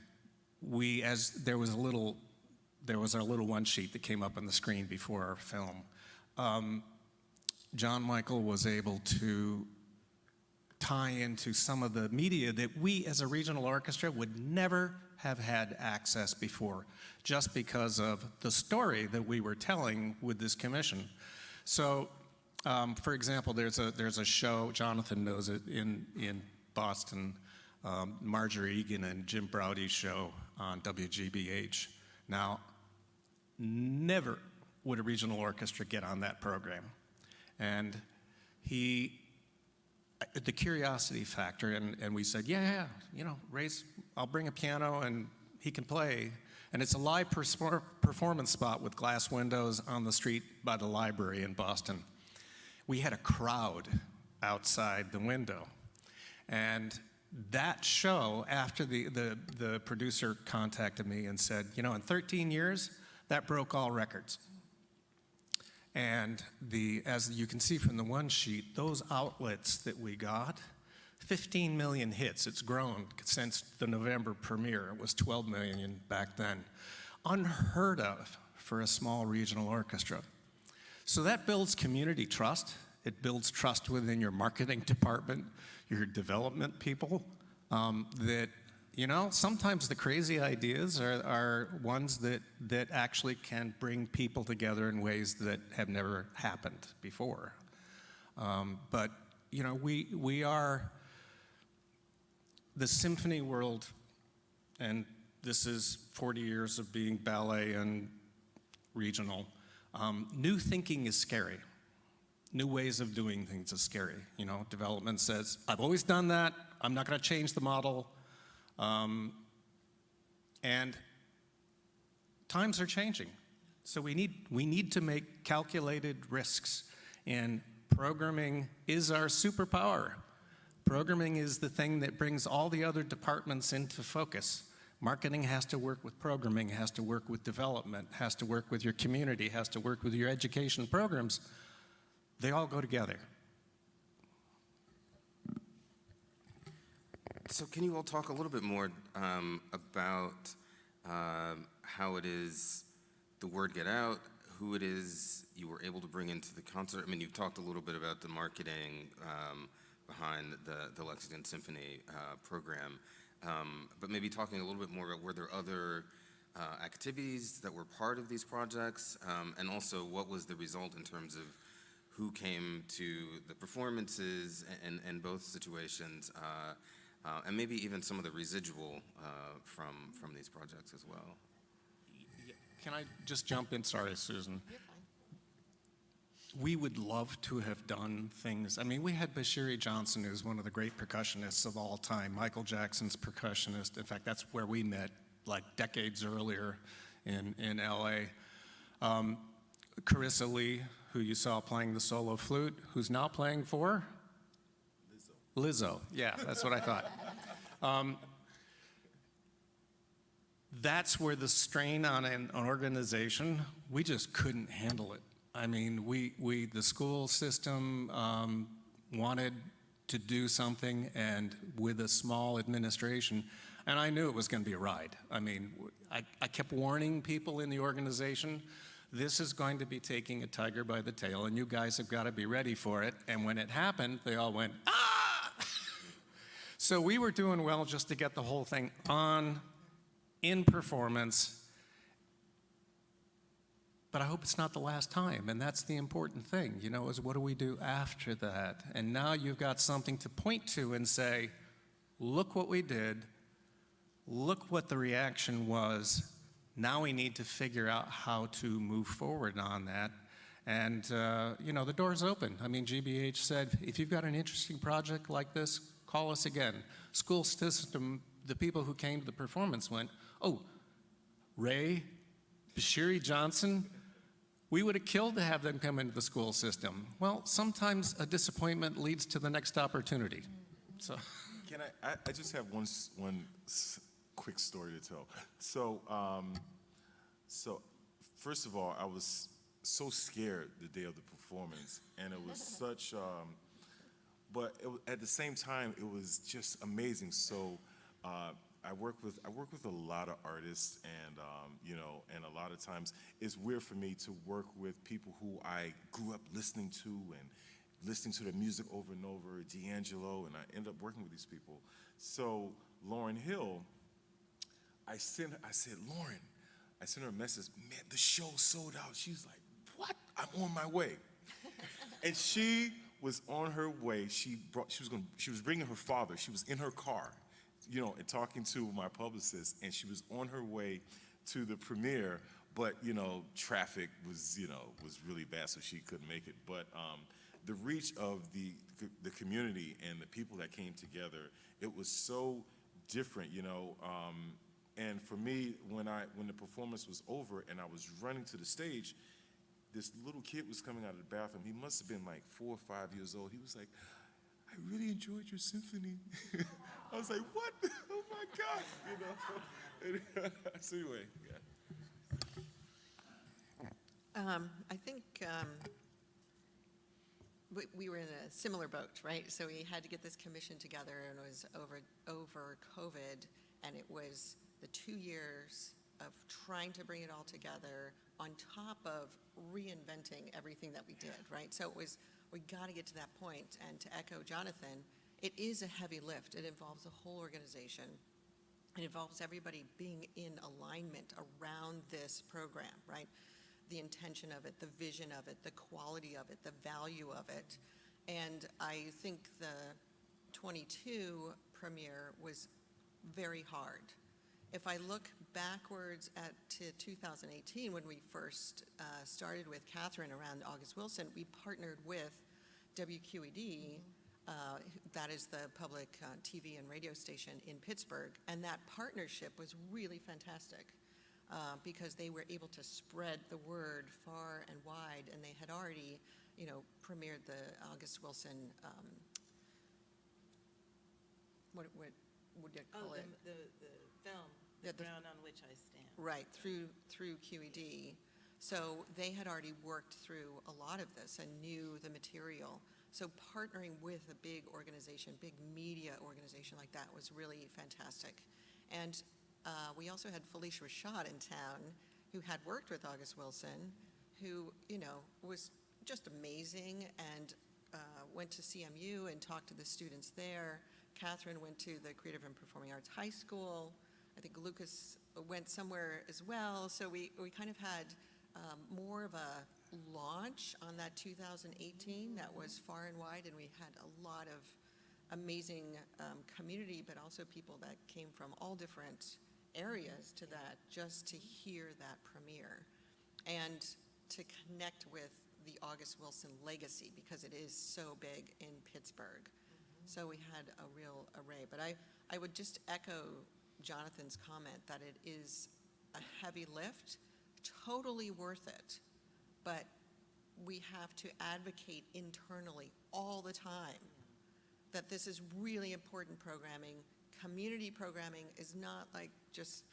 there was our little one sheet that came up on the screen before our film. John Michael was able to tie into some of the media that we as a regional orchestra would never have had access before, just because of the story that we were telling with this commission. So, for example, there's a show, Jonathan knows it, in Boston, Marjorie Egan and Jim Braudy's show on WGBH. Now, never would a regional orchestra get on that program. And the curiosity factor, and we said, yeah, Ray's, I'll bring a piano and he can play. And it's a live performance spot with glass windows on the street by the library in Boston. We had a crowd outside the window. And that show, after the producer contacted me and said, in 13 years, that broke all records. And as you can see from the one sheet, those outlets that we got, 15 million hits. It's grown since the November premiere. It was 12 million back then. Unheard of for a small regional orchestra. So that builds community trust. It builds trust within your marketing department, your development people, that, sometimes the crazy ideas are ones that actually can bring people together in ways that have never happened before. But, we are the symphony world, and this is 40 years of being ballet and regional. New thinking is scary. New ways of doing things is scary. Development says, I've always done that. I'm not going to change the model. And times are changing. So we need to make calculated risks. And programming is our superpower. Programming is the thing that brings all the other departments into focus. Marketing has to work with programming, has to work with development, has to work with your community, has to work with your education programs. They all go together. So can you all talk a little bit more about how it is the word get out, who it is you were able to bring into the concert? I mean, you've talked a little bit about the marketing behind the Lexington Symphony program, but maybe talking a little bit more about were there other activities that were part of these projects, and also what was the result in terms of who came to the performances in both situations, and maybe even some of the residual from these projects as well. Can I just jump in? Sorry, Susan. You're fine. We would love to have done things. I mean, we had Bashiri Johnson, who's one of the great percussionists of all time, Michael Jackson's percussionist. In fact, that's where we met, like decades earlier in LA. Carissa Lee, who you saw playing the solo flute, who's now playing for? Lizzo. Yeah, that's what I thought. That's where the strain on an organization, we just couldn't handle it. I mean, the school system wanted to do something, and with a small administration, and I knew it was going to be a ride. I mean, I kept warning people in the organization, this is going to be taking a tiger by the tail, and you guys have got to be ready for it. And when it happened, they all went, ah! So we were doing well just to get the whole thing on, in performance. But I hope it's not the last time, and that's the important thing, you know, is what do we do after that? And now you've got something to point to and say, look what we did, look what the reaction was, now we need to figure out how to move forward on that. And, you know, the door's open. I mean, GBH said, if you've got an interesting project like this, call us again. School system, the people who came to the performance went, oh, Ray, Bashiri Johnson, we would have killed to have them come into the school system. Well, sometimes a disappointment leads to the next opportunity. So, Can I just have one quick story to tell. So first of all, I was so scared the day of the performance, and it was such, but at the same time, it was just amazing. So I work with a lot of artists, and you know, and a lot of times it's weird for me to work with people who I grew up listening to and listening to their music over and over, D'Angelo, and I end up working with these people. So Lauryn Hill, I said, Lauren, I sent her a message, man, the show sold out. She's like, what? I'm on my way. And she was on her way. She was bringing her father. She was in her car, you know, and talking to my publicist, and she was on her way to the premiere, but, you know, traffic was really bad, so she couldn't make it. But the reach of the community and the people that came together, it was so different, you know. And for me, when the performance was over and I was running to the stage, this little kid was coming out of the bathroom. He must have been like 4 or 5 years old. He was like, I really enjoyed your symphony. I was like, what? Oh my God, you know. So anyway, yeah. I think we were in a similar boat, right? So we had to get this commission together, and it was over COVID, and it was the 2 years of trying to bring it all together on top of reinventing everything that we did, right? So it was, we got to get to that point, and to echo Jonathan, it is a heavy lift. It involves the whole organization. It involves everybody being in alignment around this program, right? The intention of it, the vision of it, the quality of it, the value of it. And I think the 22 premiere was very hard. If I look backwards to 2018, when we first started with Kathryn around August Wilson, we partnered with WQED, that is the public TV and radio station in Pittsburgh, and that partnership was really fantastic because they were able to spread the word far and wide, and they had already, you know, premiered the August Wilson, what would you call it? The film, Yeah, The Ground on Which I Stand. Right, through QED. So they had already worked through a lot of this and knew the material. So partnering with a big organization, big media organization like that was really fantastic. And we also had Felicia Rashad in town, who had worked with August Wilson, who, you know, was just amazing, and went to CMU and talked to the students there. Kathryn went to the Creative and Performing Arts High School. I think Lucas went somewhere as well. So we kind of had more of a launch on that 2018 that was far and wide, and we had a lot of amazing community, but also people that came from all different areas to that just to hear that premiere and to connect with the August Wilson legacy, because it is so big in Pittsburgh. So we had a real array. But I would just echo Jonathan's comment that it is a heavy lift, totally worth it. But we have to advocate internally all the time that this is really important programming. Community programming is not like just,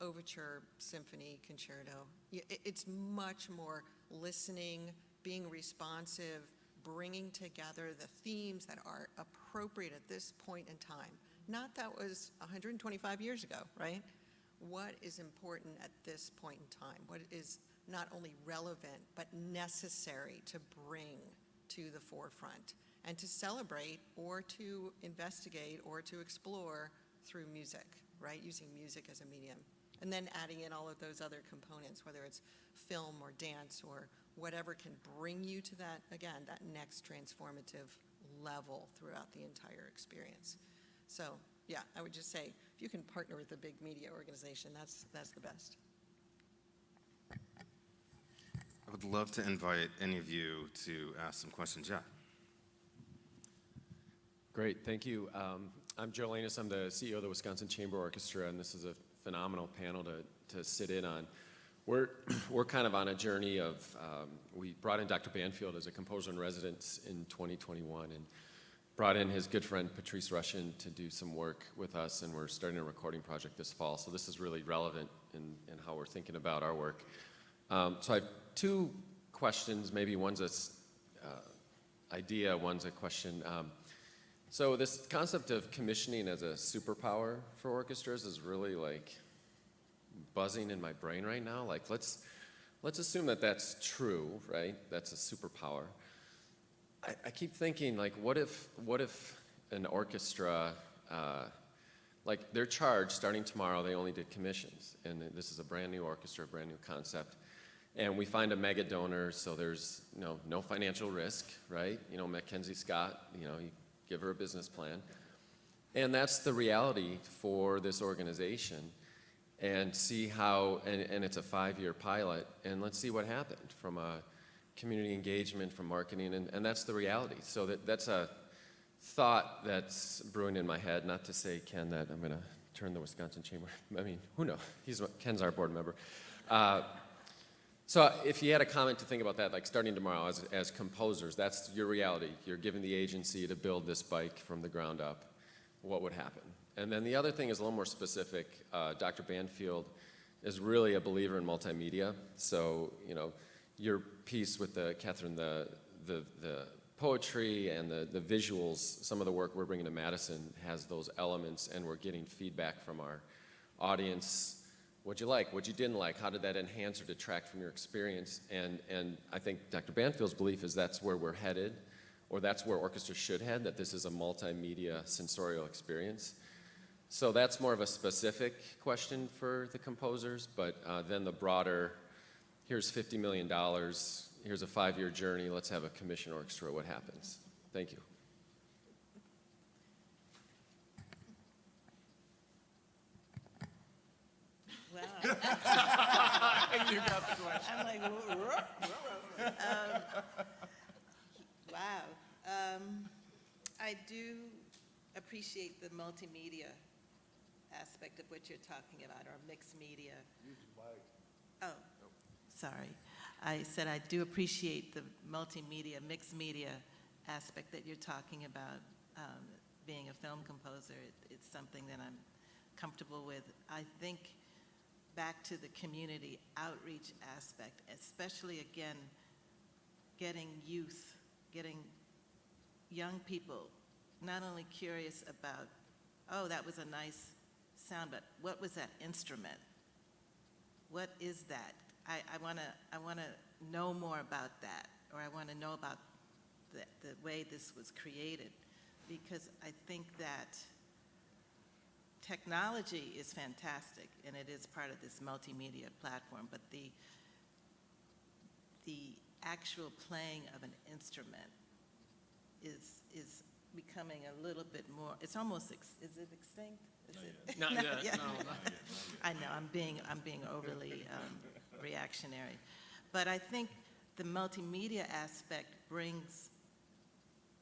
overture, symphony, concerto. It's much more listening, being responsive, bringing together the themes that are appropriate at this point in time. Not that was 125 years ago, right? What is important at this point in time? What is not only relevant, but necessary to bring to the forefront and to celebrate or to investigate or to explore through music, right? Using music as a medium. And then adding in all of those other components, whether it's film or dance or whatever can bring you to that, again, that next transformative level throughout the entire experience. So, yeah, I would just say, if you can partner with a big media organization, that's the best. I would love to invite any of you to ask some questions. Yeah. Great, thank you. I'm Joe Lanus. I'm the CEO of the Wisconsin Chamber Orchestra, and this is a phenomenal panel to sit in on. We're kind of on a journey of, we brought in Dr. Banfield as a composer in residence in 2021 and brought in his good friend Patrice Rushin to do some work with us, and we're starting a recording project this fall. So this is really relevant in how we're thinking about our work. So I have two questions, maybe one's a idea, one's a question. So this concept of commissioning as a superpower for orchestras is really like buzzing in my brain right now. Like let's assume that that's true, right? That's a superpower. I keep thinking like, what if an orchestra, like they're charged starting tomorrow, they only did commissions, and this is a brand new orchestra, a brand new concept. And we find a mega donor, so there's no financial risk, right? Mackenzie Scott, you give her a business plan. And that's the reality for this organization. And see how, and it's a 5-year pilot, and let's see what happened from a community engagement, from marketing, and that's the reality. So that's a thought that's brewing in my head, not to say, Ken, that I'm gonna turn the Wisconsin Chamber, I mean, who knows? Ken's our board member. So if you had a comment to think about that, like starting tomorrow as composers, that's your reality. You're given the agency to build this bike from the ground up. What would happen? And then the other thing is a little more specific. Dr. Banfield is really a believer in multimedia. So, your piece with Kathryn, the poetry and the visuals, some of the work we're bringing to Madison has those elements, and we're getting feedback from our audience. What'd you like? What you didn't like? How did that enhance or detract from your experience? And I think Dr. Banfield's belief is that's where we're headed, or that's where orchestras should head, that this is a multimedia sensorial experience. So that's more of a specific question for the composers, but then the broader, here's $50 million, here's a 5-year journey, let's have a commission orchestra, what happens? Thank you. Wow. You got the question. I'm like, wow. I do appreciate the multimedia aspect of what you're talking about, or mixed media. Oh, sorry. I said I do appreciate the multimedia, mixed media aspect that you're talking about. Being a film composer, it's something that I'm comfortable with. I think back to the community outreach aspect, especially again, getting youth, getting young people not only curious about, oh, that was a nice sound, but what was that instrument? What is that? I want to know more about that, or I want to know about the way this was created, because I think that technology is fantastic, and it is part of this multimedia platform, but the actual playing of an instrument is becoming a little bit more, it's almost, is it extinct? Is it? Not yet, yet. no, not yet. I know, I'm being overly reactionary. But I think the multimedia aspect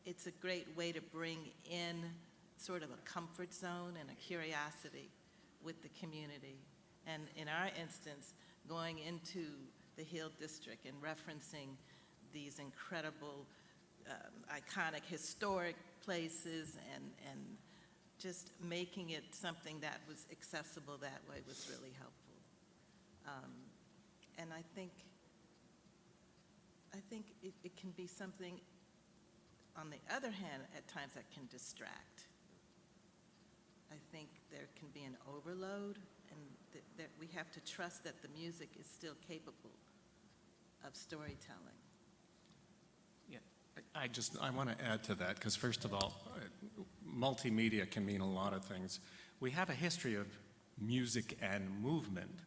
it's a great way to bring in sort of a comfort zone and a curiosity with the community. And in our instance, going into the Hill District and referencing these incredible, iconic, historic places and just making it something that was accessible that way was really helpful. And I think it can be something, on the other hand, at times that can distract. I think there can be an overload, and that we have to trust that the music is still capable of storytelling. Yeah, I want to add to that, because first of all, multimedia can mean a lot of things. We have a history of music and movement,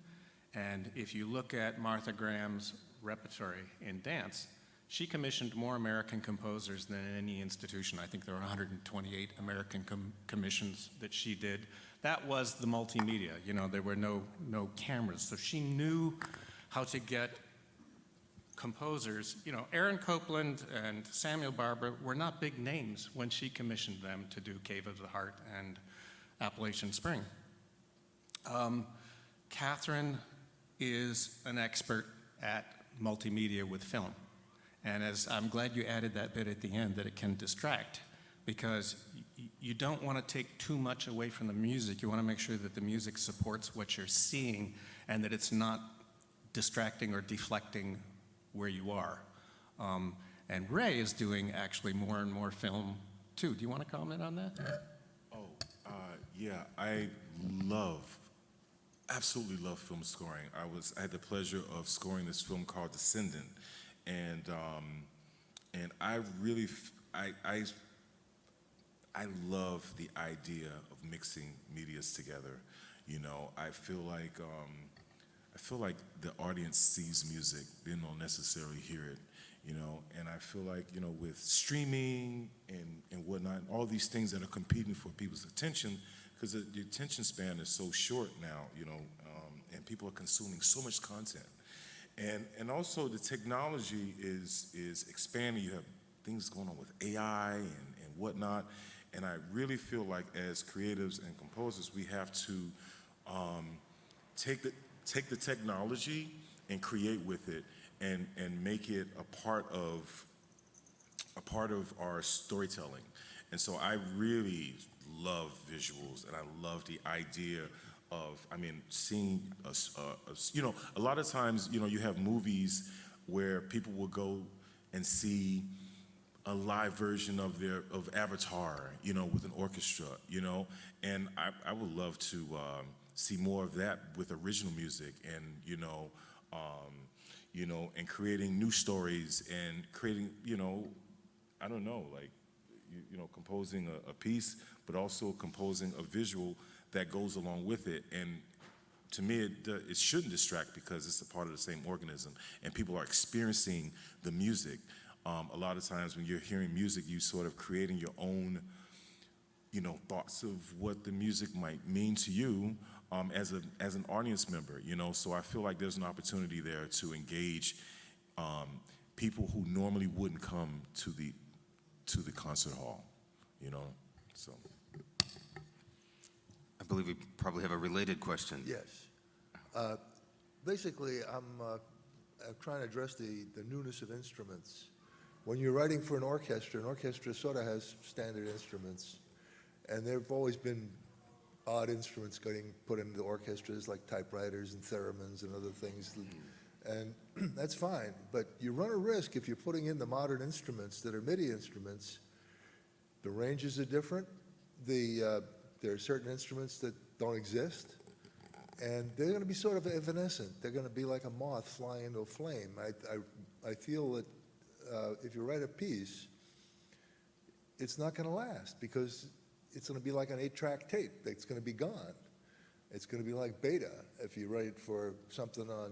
and if you look at Martha Graham's repertory in dance, she commissioned more American composers than any institution. I think there were 128 American commissions that she did. That was the multimedia. You know, there were no cameras, so she knew how to get composers. You know, Aaron Copland and Samuel Barber were not big names when she commissioned them to do Cave of the Heart and Appalachian Spring. Kathryn is an expert at multimedia with film. And I'm glad you added that bit at the end, that it can distract, because you don't want to take too much away from the music. You want to make sure that the music supports what you're seeing and that it's not distracting or deflecting where you are. And Ray is doing actually more and more film too. Do you want to comment on that? Yeah, I absolutely love film scoring. I had the pleasure of scoring this film called Descendant, and I really I love the idea of mixing medias together. You know, I feel like the audience sees music, they don't necessarily hear it. You know, and I feel like, you know, with streaming and whatnot, all these things that are competing for people's attention, because the attention span is so short now, you know, and people are consuming so much content. And also the technology is expanding. You have things going on with AI and whatnot. And I really feel like as creatives and composers, we have to take the technology and create with it and make it a part of our storytelling. And so I really love visuals, and I love the idea of, seeing, you know, a lot of times, you know, you have movies where people will go and see a live version of Avatar, you know, with an orchestra, you know, and I would love to see more of that with original music, and, you know, and creating new stories and creating, you know, I don't know, like, you know, composing a piece, but also composing a visual that goes along with it. And to me, it shouldn't distract, because it's a part of the same organism, and people are experiencing the music. A lot of times when you're hearing music, you sort of creating your own, you know, thoughts of what the music might mean to you as an audience member, you know. So I feel like there's an opportunity there to engage people who normally wouldn't come to the concert hall, you know. So I believe we probably have a related question. Yes. Basically, I'm trying to address the newness of instruments. When you're writing for an orchestra sort of has standard instruments, and there have always been odd instruments getting put into the orchestras, like typewriters and theremins and other things, and that's fine. But you run a risk if you're putting in the modern instruments that are MIDI instruments. The ranges are different. There are certain instruments that don't exist, and they're going to be sort of evanescent. They're going to be like a moth flying into a flame. I feel that if you write a piece, it's not going to last, because it's going to be like an 8-track tape. It's going to be gone. It's going to be like beta if you write for something on,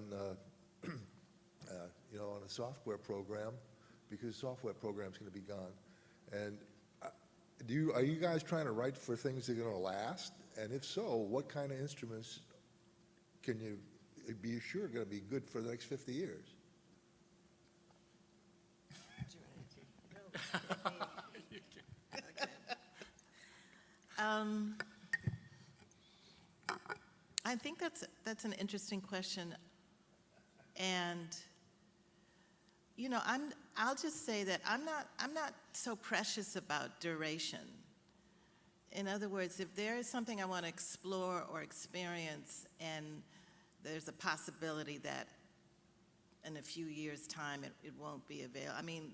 you know, on a software program, because the software program's going to be gone. And Are you guys trying to write for things that are going to last? And if so, what kind of instruments can you be sure are going to be good for the next 50 years? I think that's an interesting question, and I'll just say that I'm not so precious about duration. In other words, if there is something I want to explore or experience, and there's a possibility that in a few years' time it won't be available. I mean,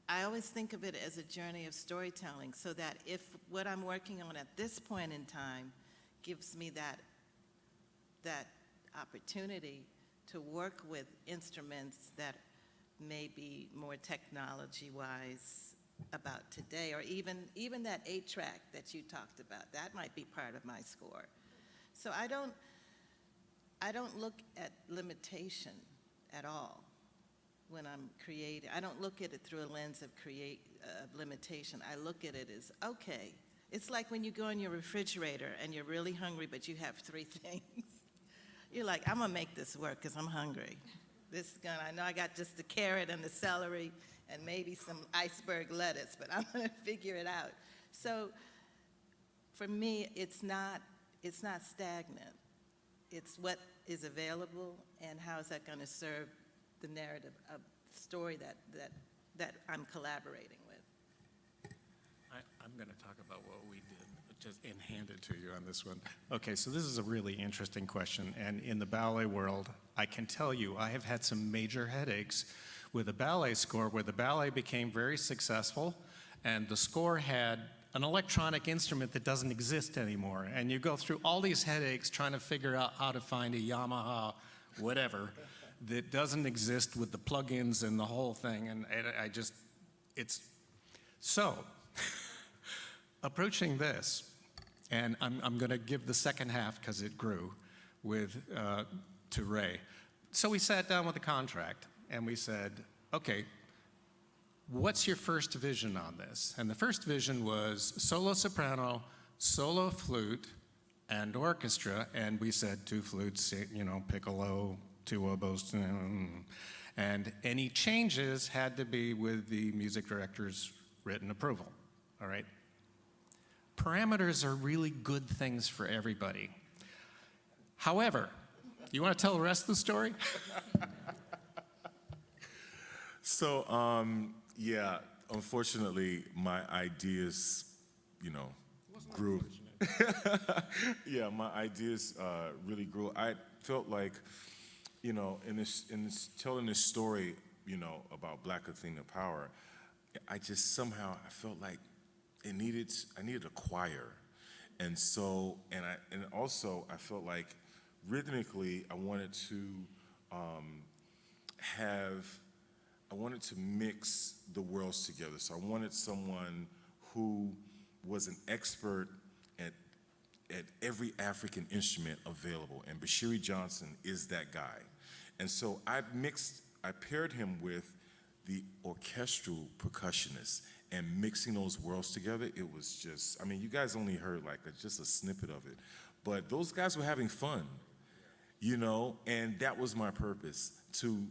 I always think of it as a journey of storytelling, so that if what I'm working on at this point in time gives me that opportunity to work with instruments that may be more technology-wise about today, or even that 8-track that you talked about, that might be part of my score. So I don't look at limitation at all when I'm creating. I don't look at it through a lens of limitation. I look at it as, okay, it's like when you go in your refrigerator and you're really hungry, but you have 3 things. You're like, I'm gonna make this work because I'm hungry. I know I got just the carrot and the celery and maybe some iceberg lettuce, but I'm gonna figure it out. So for me, it's not stagnant. It's what is available and how is that gonna serve the narrative of the story that I'm collaborating with. I'm going to talk about what we did and hand it to you on this one. Okay, so this is a really interesting question, and in the ballet world, I can tell you I have had some major headaches with a ballet score where the ballet became very successful, and the score had an electronic instrument that doesn't exist anymore, and you go through all these headaches trying to figure out how to find a Yamaha whatever that doesn't exist with the plugins and the whole thing, and so approaching this, and I'm going to give the second half because it grew to Ray. So we sat down with the contract and we said, okay, what's your first vision on this? And the first vision was solo soprano, solo flute, and orchestra, and we said 2 flutes, piccolo, 2 oboes, and any changes had to be with the music director's written approval, all right? Parameters are really good things for everybody. However, you want to tell the rest of the story? So, yeah, unfortunately, my ideas, grew. Yeah, my ideas really grew. I felt like, in telling this story, about Black Athena Power, I felt like I needed a choir, and so, and also I felt like rhythmically I wanted to mix the worlds together. So I wanted someone who was an expert at every African instrument available, and Bashiri Johnson is that guy. And so I paired him with the orchestral percussionist, and mixing those worlds together, it was just, you guys only heard just a snippet of it, but those guys were having fun, and that was my purpose, to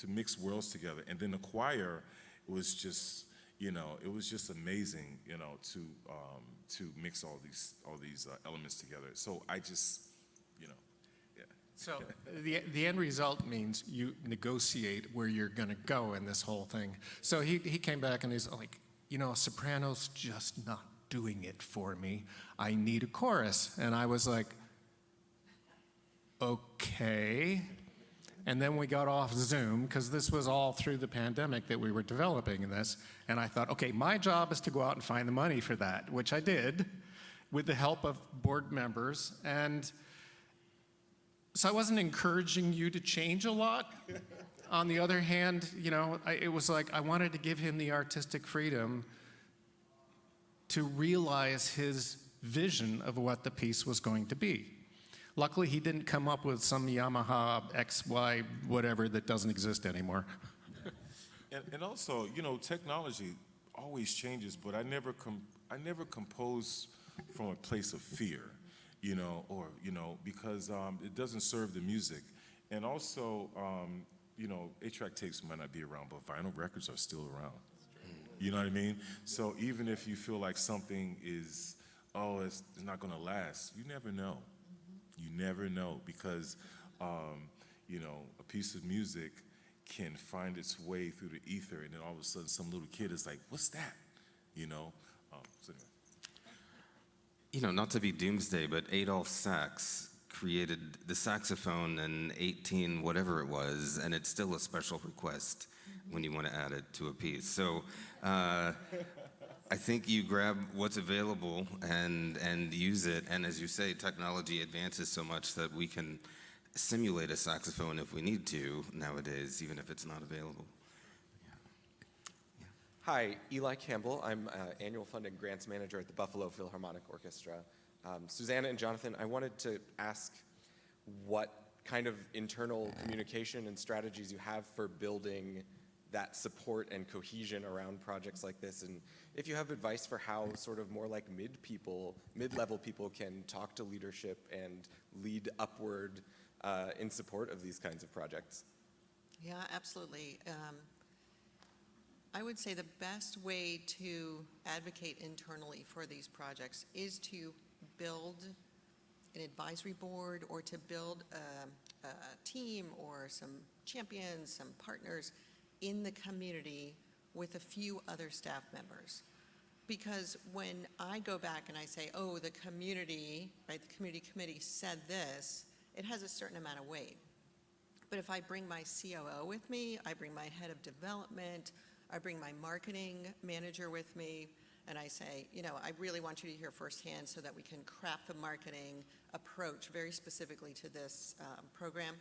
mix worlds together. And then the choir was just, it was just amazing, to mix all these elements together. So I just, yeah. So the end result means you negotiate where you're going to go in this whole thing. So he came back and he's like, soprano's just not doing it for me. I need a chorus. And I was like, okay. And then we got off Zoom, because this was all through the pandemic that we were developing this. And I thought, okay, my job is to go out and find the money for that, which I did with the help of board members. And so I wasn't encouraging you to change a lot. On the other hand, it was like I wanted to give him the artistic freedom to realize his vision of what the piece was going to be. Luckily, he didn't come up with some Yamaha XY whatever that doesn't exist anymore. And also, you know, technology always changes, but I never compose from a place of fear, you know, or, you know, because it doesn't serve the music. And also, you know, 8-track tapes might not be around, but vinyl records are still around. You know what I mean? So even if you feel like something is, oh, it's not going to last, you never know. You never know because, you know, a piece of music can find its way through the ether, and then all of a sudden some little kid is like, what's that? You know? So anyway. You know, not to be doomsday, but Adolph Sax created the saxophone in 18 whatever it was, and it's still a special request when you want to add it to a piece. So I think you grab what's available and use it, and as you say, technology advances so much that we can simulate a saxophone if we need to nowadays, even if it's not available. Hi, Eli Campbell. I'm Annual Fund and Grants Manager at the Buffalo Philharmonic Orchestra. Suzanne and Jonathan, I wanted to ask what kind of internal communication and strategies you have for building that support and cohesion around projects like this, and if you have advice for how sort of more like mid-level people can talk to leadership and lead upward in support of these kinds of projects. Yeah, absolutely. I would say the best way to advocate internally for these projects is to build an advisory board or to build a team or some champions, some partners in the community with a few other staff members. Because when I go back and I say, oh, the community, right, the community committee said this, it has a certain amount of weight. But if I bring my COO with me, I bring my head of development, I bring my marketing manager with me, and I say, you know, I really want you to hear firsthand so that we can craft the marketing approach very specifically to this program,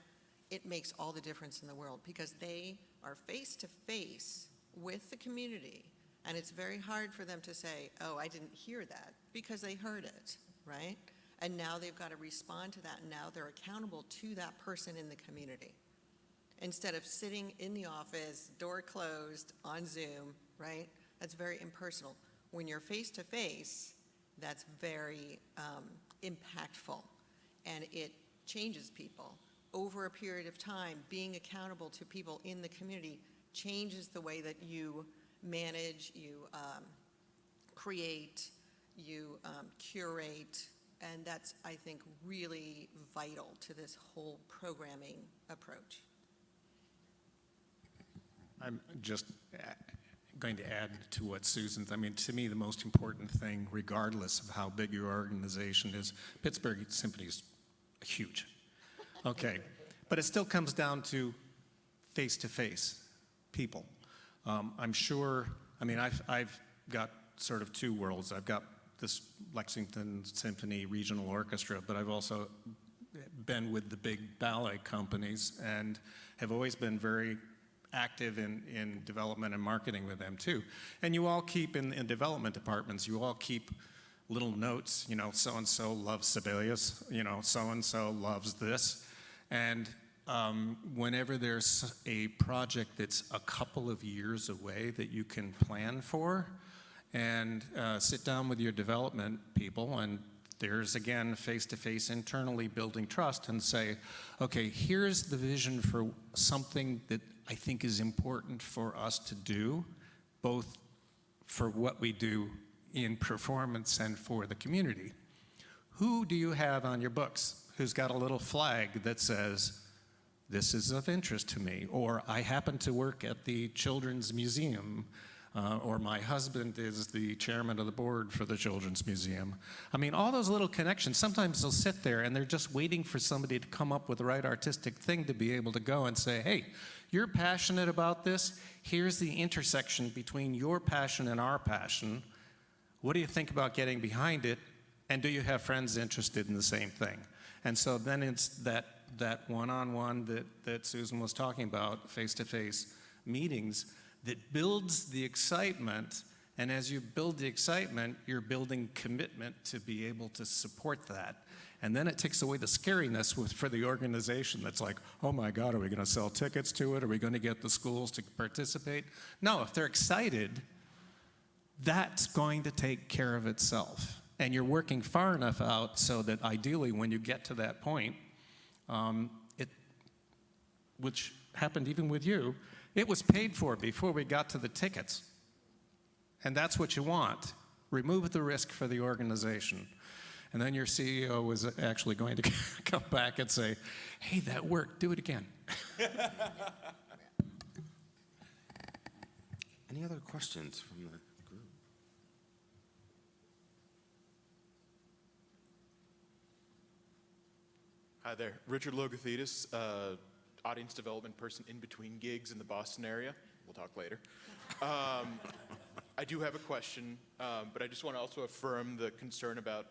it makes all the difference in the world because they are face to face with the community, and it's very hard for them to say, oh, I didn't hear that, because they heard it, right? And now they've got to respond to that, and now they're accountable to that person in the community. Instead of sitting in the office, door closed, on Zoom, right? That's very impersonal. When you're face to face, that's very impactful, and it changes people. Over a period of time, being accountable to people in the community changes the way that you manage, you create, you curate, and that's, I think, really vital to this whole programming approach. I'm just going to add to what Susan's, I mean, to me, the most important thing, regardless of how big your organization is, Pittsburgh Symphony is huge. Okay, but it still comes down to face-to-face people. I'm sure, I mean, I've got sort of two worlds. I've got this Lexington Symphony Regional Orchestra, but I've also been with the big ballet companies and have always been very active in development and marketing with them too. And you all keep, in development departments, you all keep little notes, you know, so-and-so loves Sibelius, you know, so-and-so loves this. And whenever there's a project that's a couple of years away that you can plan for, and sit down with your development people, and there's, again, face-to-face internally building trust, and say, okay, here's the vision for something that I think is important for us to do, both for what we do in performance and for the community. Who do you have on your books who's got a little flag that says, this is of interest to me, or I happen to work at the Children's Museum, or my husband is the chairman of the board for the Children's Museum. I mean, all those little connections, sometimes they'll sit there and they're just waiting for somebody to come up with the right artistic thing to be able to go and say, hey, you're passionate about this. Here's the intersection between your passion and our passion. What do you think about getting behind it? And do you have friends interested in the same thing? And so then it's that one-on-one that Susan was talking about, face-to-face meetings, that builds the excitement, and as you build the excitement, you're building commitment to be able to support that. And then it takes away the scariness for the organization that's like, oh my God, are we going to sell tickets to it? Are we going to get the schools to participate? No, if they're excited, that's going to take care of itself. And you're working far enough out so that ideally when you get to that point, which happened even with you, it was paid for before we got to the tickets. And that's what you want. Remove the risk for the organization. And then your CEO was actually going to come back and say, hey, that worked, do it again. Any other questions from the group? Hi there, Richard Logothetis, audience development person in between gigs in the Boston area. We'll talk later. I do have a question, but I just want to also affirm the concern about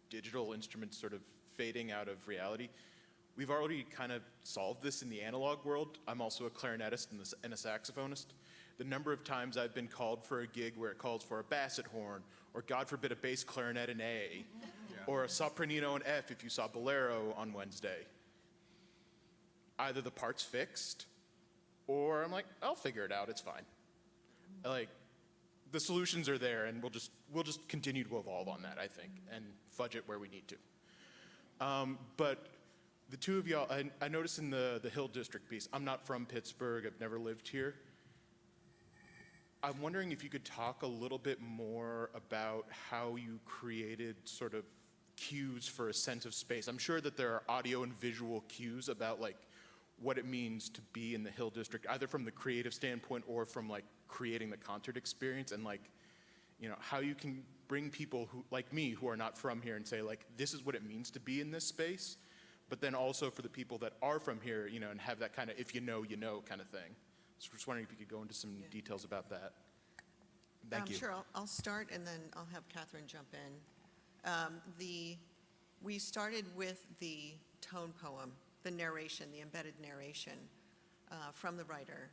digital instruments sort of fading out of reality. We've already kind of solved this in the analog world. I'm also a clarinetist and a saxophonist. The number of times I've been called for a gig where it calls for a basset horn, or God forbid a bass clarinet in A, or a sopranino in F if you saw Bolero on Wednesday. Either the part's fixed, or I'm like, I'll figure it out, it's fine. Like, the solutions are there, and we'll just continue to evolve on that, I think, and fudge it where we need to. But the two of y'all, I noticed in the Hill District piece, I'm not from Pittsburgh, I've never lived here. I'm wondering if you could talk a little bit more about how you created sort of cues for a sense of space. I'm sure that there are audio and visual cues about like what it means to be in the Hill District, either from the creative standpoint or from like creating the concert experience, and like, you know, how you can bring people who, like me, who are not from here and say like, this is what it means to be in this space, but then also for the people that are from here, you know, and have that kind of if you know kind of thing. So just wondering if you could go into some details about that. Thank you. Sure, I'll start and then I'll have Kathryn jump in. We started with the tone poem, the narration, the embedded narration from the writer,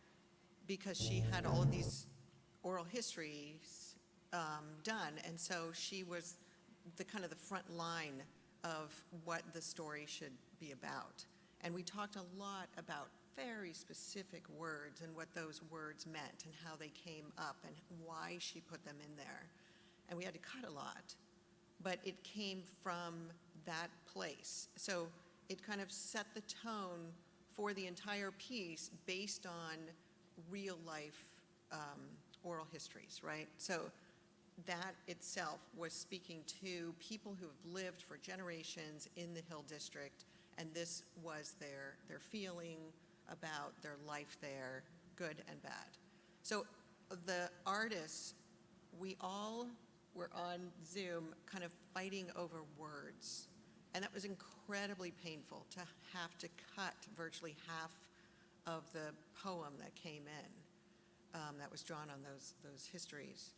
because she had all of these oral histories done, and so she was the kind of the front line of what the story should be about. And we talked a lot about very specific words and what those words meant and how they came up and why she put them in there. And we had to cut a lot, but it came from that place. So it kind of set the tone for the entire piece based on real life oral histories, right? So that itself was speaking to people who have lived for generations in the Hill District, and this was their feeling about their life there, good and bad. So the artists, we all were on Zoom kind of fighting over words, and that was incredibly painful to have to cut virtually half of the poem that came in that was drawn on those histories.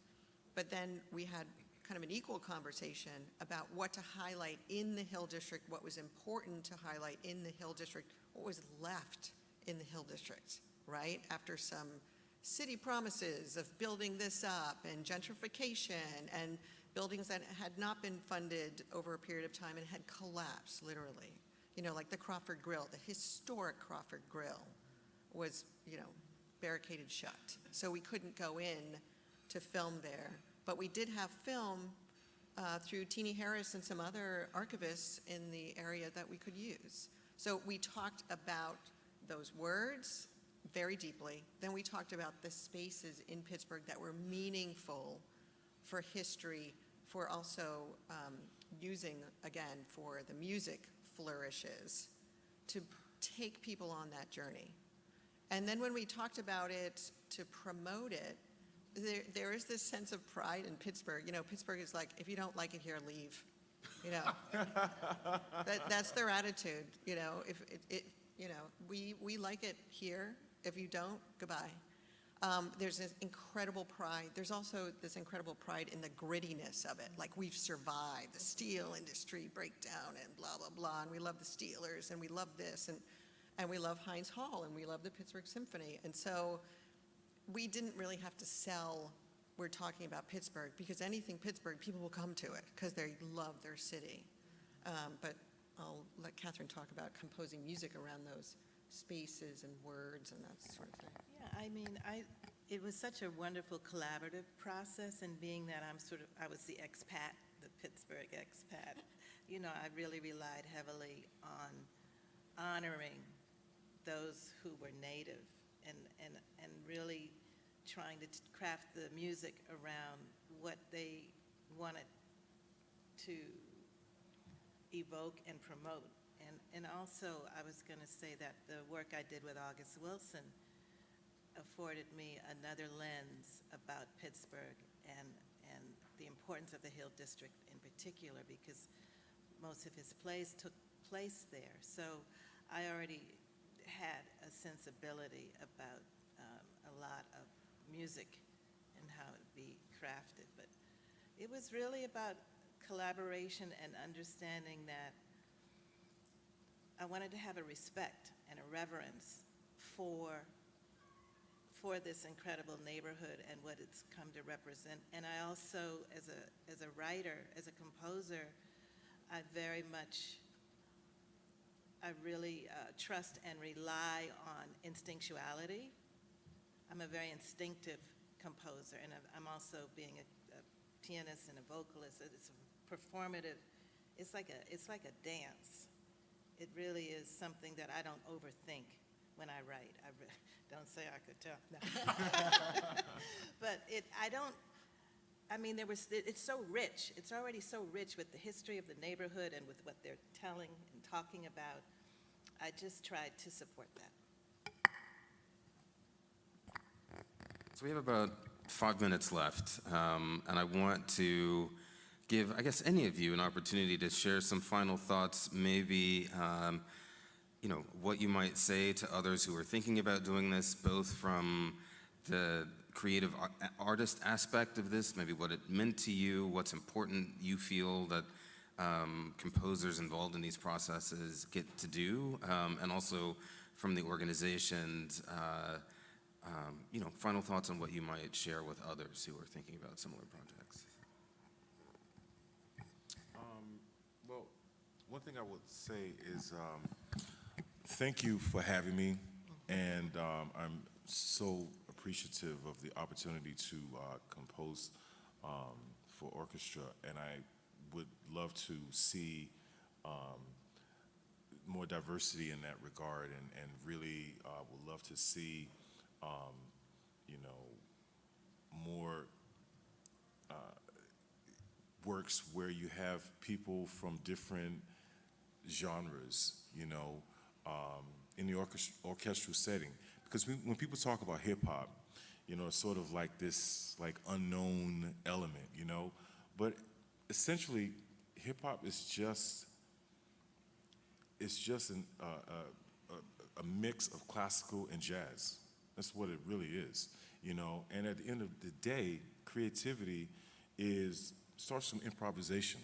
But then we had kind of an equal conversation about what to highlight in the Hill District, what was important to highlight in the Hill District, what was left in the Hill District, right? After some city promises of building this up and gentrification and buildings that had not been funded over a period of time and had collapsed, literally. You know, like the Crawford Grill, the historic Crawford Grill was, you know, barricaded shut. So we couldn't go in to film there. But we did have film through Teenie Harris and some other archivists in the area that we could use. So we talked about those words very deeply. Then we talked about the spaces in Pittsburgh that were meaningful for history, for also using, again, for the music flourishes, to take people on that journey. And then when we talked about it to promote it, there is this sense of pride in Pittsburgh. You know, Pittsburgh is like, if you don't like it here, leave. You know, that's their attitude. You know, if you know, we like it here. If you don't, goodbye. There's this incredible pride. There's also this incredible pride in the grittiness of it. Like, we've survived the steel industry breakdown and blah, blah, blah. And we love the Steelers and we love this and we love Heinz Hall and we love the Pittsburgh Symphony. And so we didn't really have to sell, we're talking about Pittsburgh, because anything Pittsburgh, people will come to it because they love their city. But I'll let Kathryn talk about composing music around those spaces and words and that sort of thing. Yeah, I mean, it was such a wonderful collaborative process, and being that I was the expat, the Pittsburgh expat, I really relied heavily on honoring those who were native and really trying to craft the music around what they wanted to evoke and promote. And also, I was going to say that the work I did with August Wilson afforded me another lens about Pittsburgh and the importance of the Hill District in particular, because most of his plays took place there. So I already had a sensibility about a lot of music and how it would be crafted. But it was really about collaboration and understanding that I wanted to have a respect and a reverence for this incredible neighborhood and what it's come to represent. And I also, as a writer, as a composer, I really trust and rely on instinctuality. I'm a very instinctive composer, and I'm also being a pianist and a vocalist. It's performative. It's like a dance. It really is something that I don't overthink when I write. Don't say I could tell. No. But it's so rich. It's already so rich with the history of the neighborhood and with what they're telling and talking about. I just tried to support that. So we have about 5 minutes left, and I want to give, I guess, any of you an opportunity to share some final thoughts, maybe what you might say to others who are thinking about doing this, both from the creative artist aspect of this, maybe what it meant to you, what's important you feel that composers involved in these processes get to do, and also from the organization's final thoughts on what you might share with others who are thinking about similar projects. Well, one thing I would say is thank you for having me, and I'm so appreciative of the opportunity to compose for orchestra, and I would love to see more diversity in that regard, and really would love to see more works where you have people from different genres, in the orchestral setting. Because when people talk about hip hop, it's sort of like this unknown element, But essentially, hip hop is just a mix of classical and jazz. That's what it really is, And at the end of the day, creativity starts from improvisation,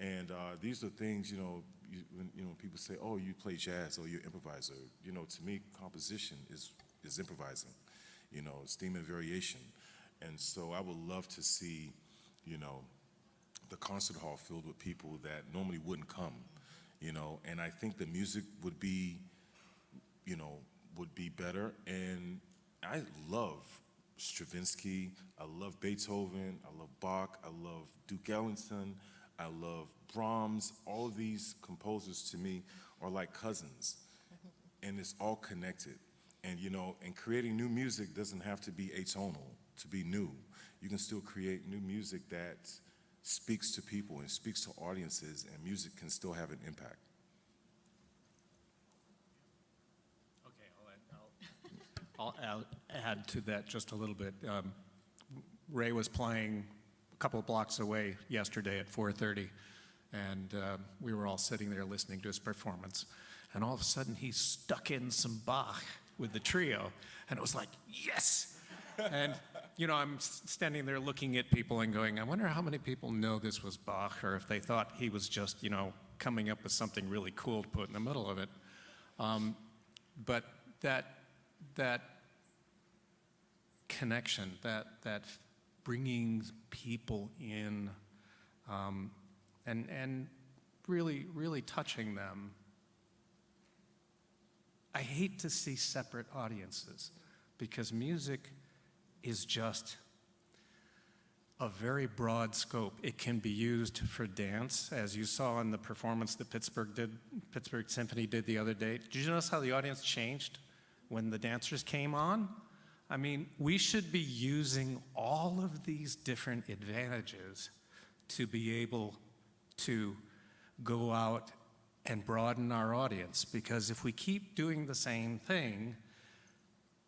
And these are things, when people say, "Oh, you play jazz," or "You're an improviser," to me, composition is improvising, it's theme and variation. And so I would love to see, the concert hall filled with people that normally wouldn't come, And I think the music would be better. And I love Stravinsky, I love Beethoven, I love Bach, I love Duke Ellington, I love Brahms. All of these composers to me are like cousins, and it's all connected. And and creating new music doesn't have to be atonal to be new. You can still create new music that speaks to people and speaks to audiences, and music can still have an impact. Okay, I'll add to that just a little bit. Ray was playing a couple of blocks away yesterday at 4:30, and we were all sitting there listening to his performance. And all of a sudden, he stuck in some Bach with the trio, and it was like, yes! And, I'm standing there looking at people and going, I wonder how many people know this was Bach, or if they thought he was just, coming up with something really cool to put in the middle of it. But that connection, that bringing people in, and really, really touching them, I hate to see separate audiences because music is just a very broad scope. It can be used for dance, as you saw in the performance that Pittsburgh Symphony did the other day. Did you notice how the audience changed when the dancers came on? I mean, we should be using all of these different advantages to be able to go out and broaden our audience, because if we keep doing the same thing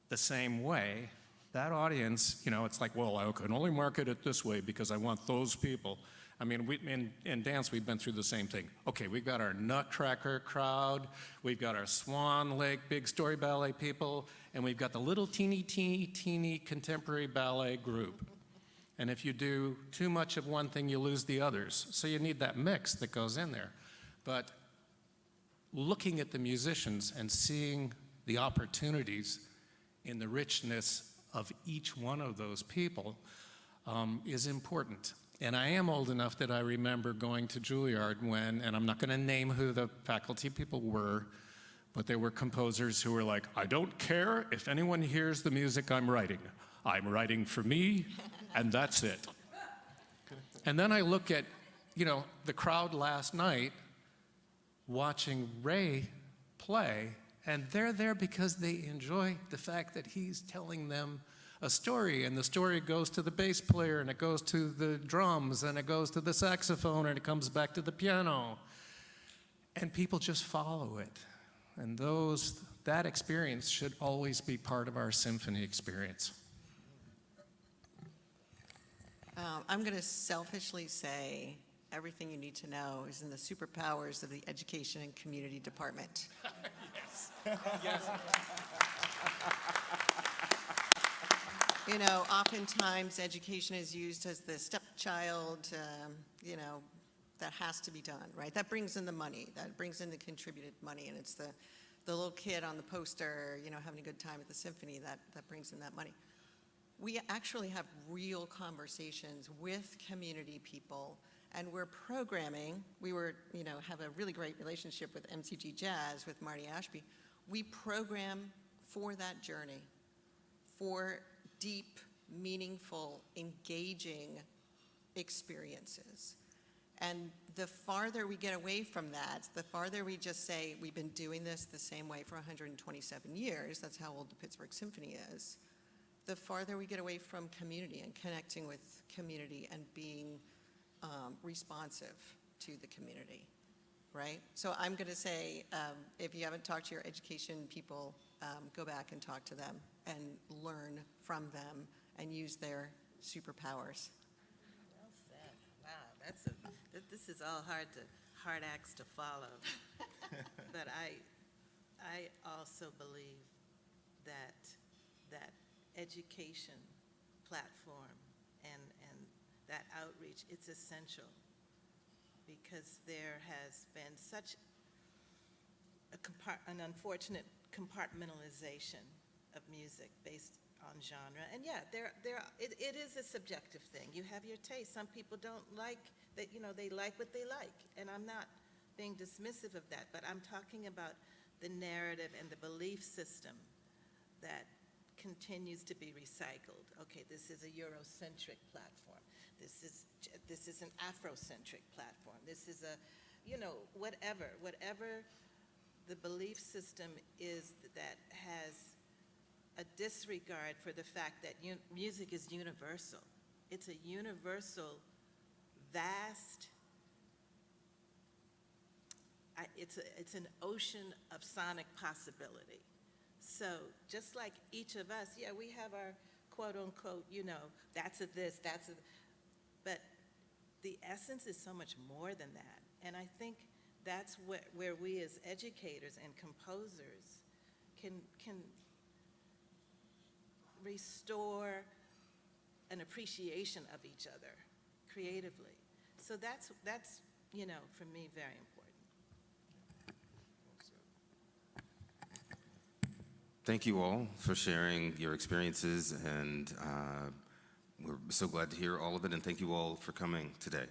the same way, that audience, you know, it's like, well, I can only market it this way because I want those people. I mean, in dance, we've been through the same thing. Okay, we've got our Nutcracker crowd, we've got our Swan Lake Big Story Ballet people, and we've got the little teeny contemporary ballet group. And if you do too much of one thing, you lose the others. So you need that mix that goes in there. But looking at the musicians and seeing the opportunities in the richness of each one of those people is important. And I am old enough that I remember going to Juilliard when, and I'm not going to name who the faculty people were, but there were composers who were like, I don't care if anyone hears the music I'm writing. I'm writing for me, and that's it. And then I look at, you know, the crowd last night watching Ray play, and they're there because they enjoy the fact that he's telling them a story, and the story goes to the bass player, and it goes to the drums, and it goes to the saxophone, and it comes back to the piano. And people just follow it. And that experience should always be part of our symphony experience. I'm going to selfishly say everything you need to know is in the superpowers of the Education and Community Department. Yes. You know, oftentimes education is used as the stepchild, you know, that has to be done, right? That brings in the money, that brings in the contributed money, and it's the little kid on the poster, you know, having a good time at the symphony that brings in that money. We actually have real conversations with community people, and we're programming. We have a really great relationship with MCG Jazz, with Marty Ashby. We program for that journey, for deep, meaningful, engaging experiences. And the farther we get away from that, the farther we just say, we've been doing this the same way for 127 years, that's how old the Pittsburgh Symphony is, the farther we get away from community and connecting with community and being responsive to the community, right? So I'm going to say, if you haven't talked to your education people, go back and talk to them and learn from them and use their superpowers. Well said. Wow, this is all hard acts to follow. But I also believe that education platform and that outreach, it's essential, because there has been such an unfortunate compartmentalization of music based on genre. And yeah, it is a subjective thing. You have your taste. Some people don't like that, you know, they like what they like. And I'm not being dismissive of that, but I'm talking about the narrative and the belief system that continues to be recycled. Okay, this is a Eurocentric platform. This is an Afrocentric platform. This is a, you know, whatever the belief system is that has a disregard for the fact that music is universal. It's a universal, vast, it's an ocean of sonic possibility. So just like each of us, yeah, we have our quote unquote, you know, that's a this, that's a, but the essence is so much more than that. And I think that's where we as educators and composers can restore an appreciation of each other creatively. So that's you know, for me, very important. Thank you all for sharing your experiences, and we're so glad to hear all of it, and thank you all for coming today.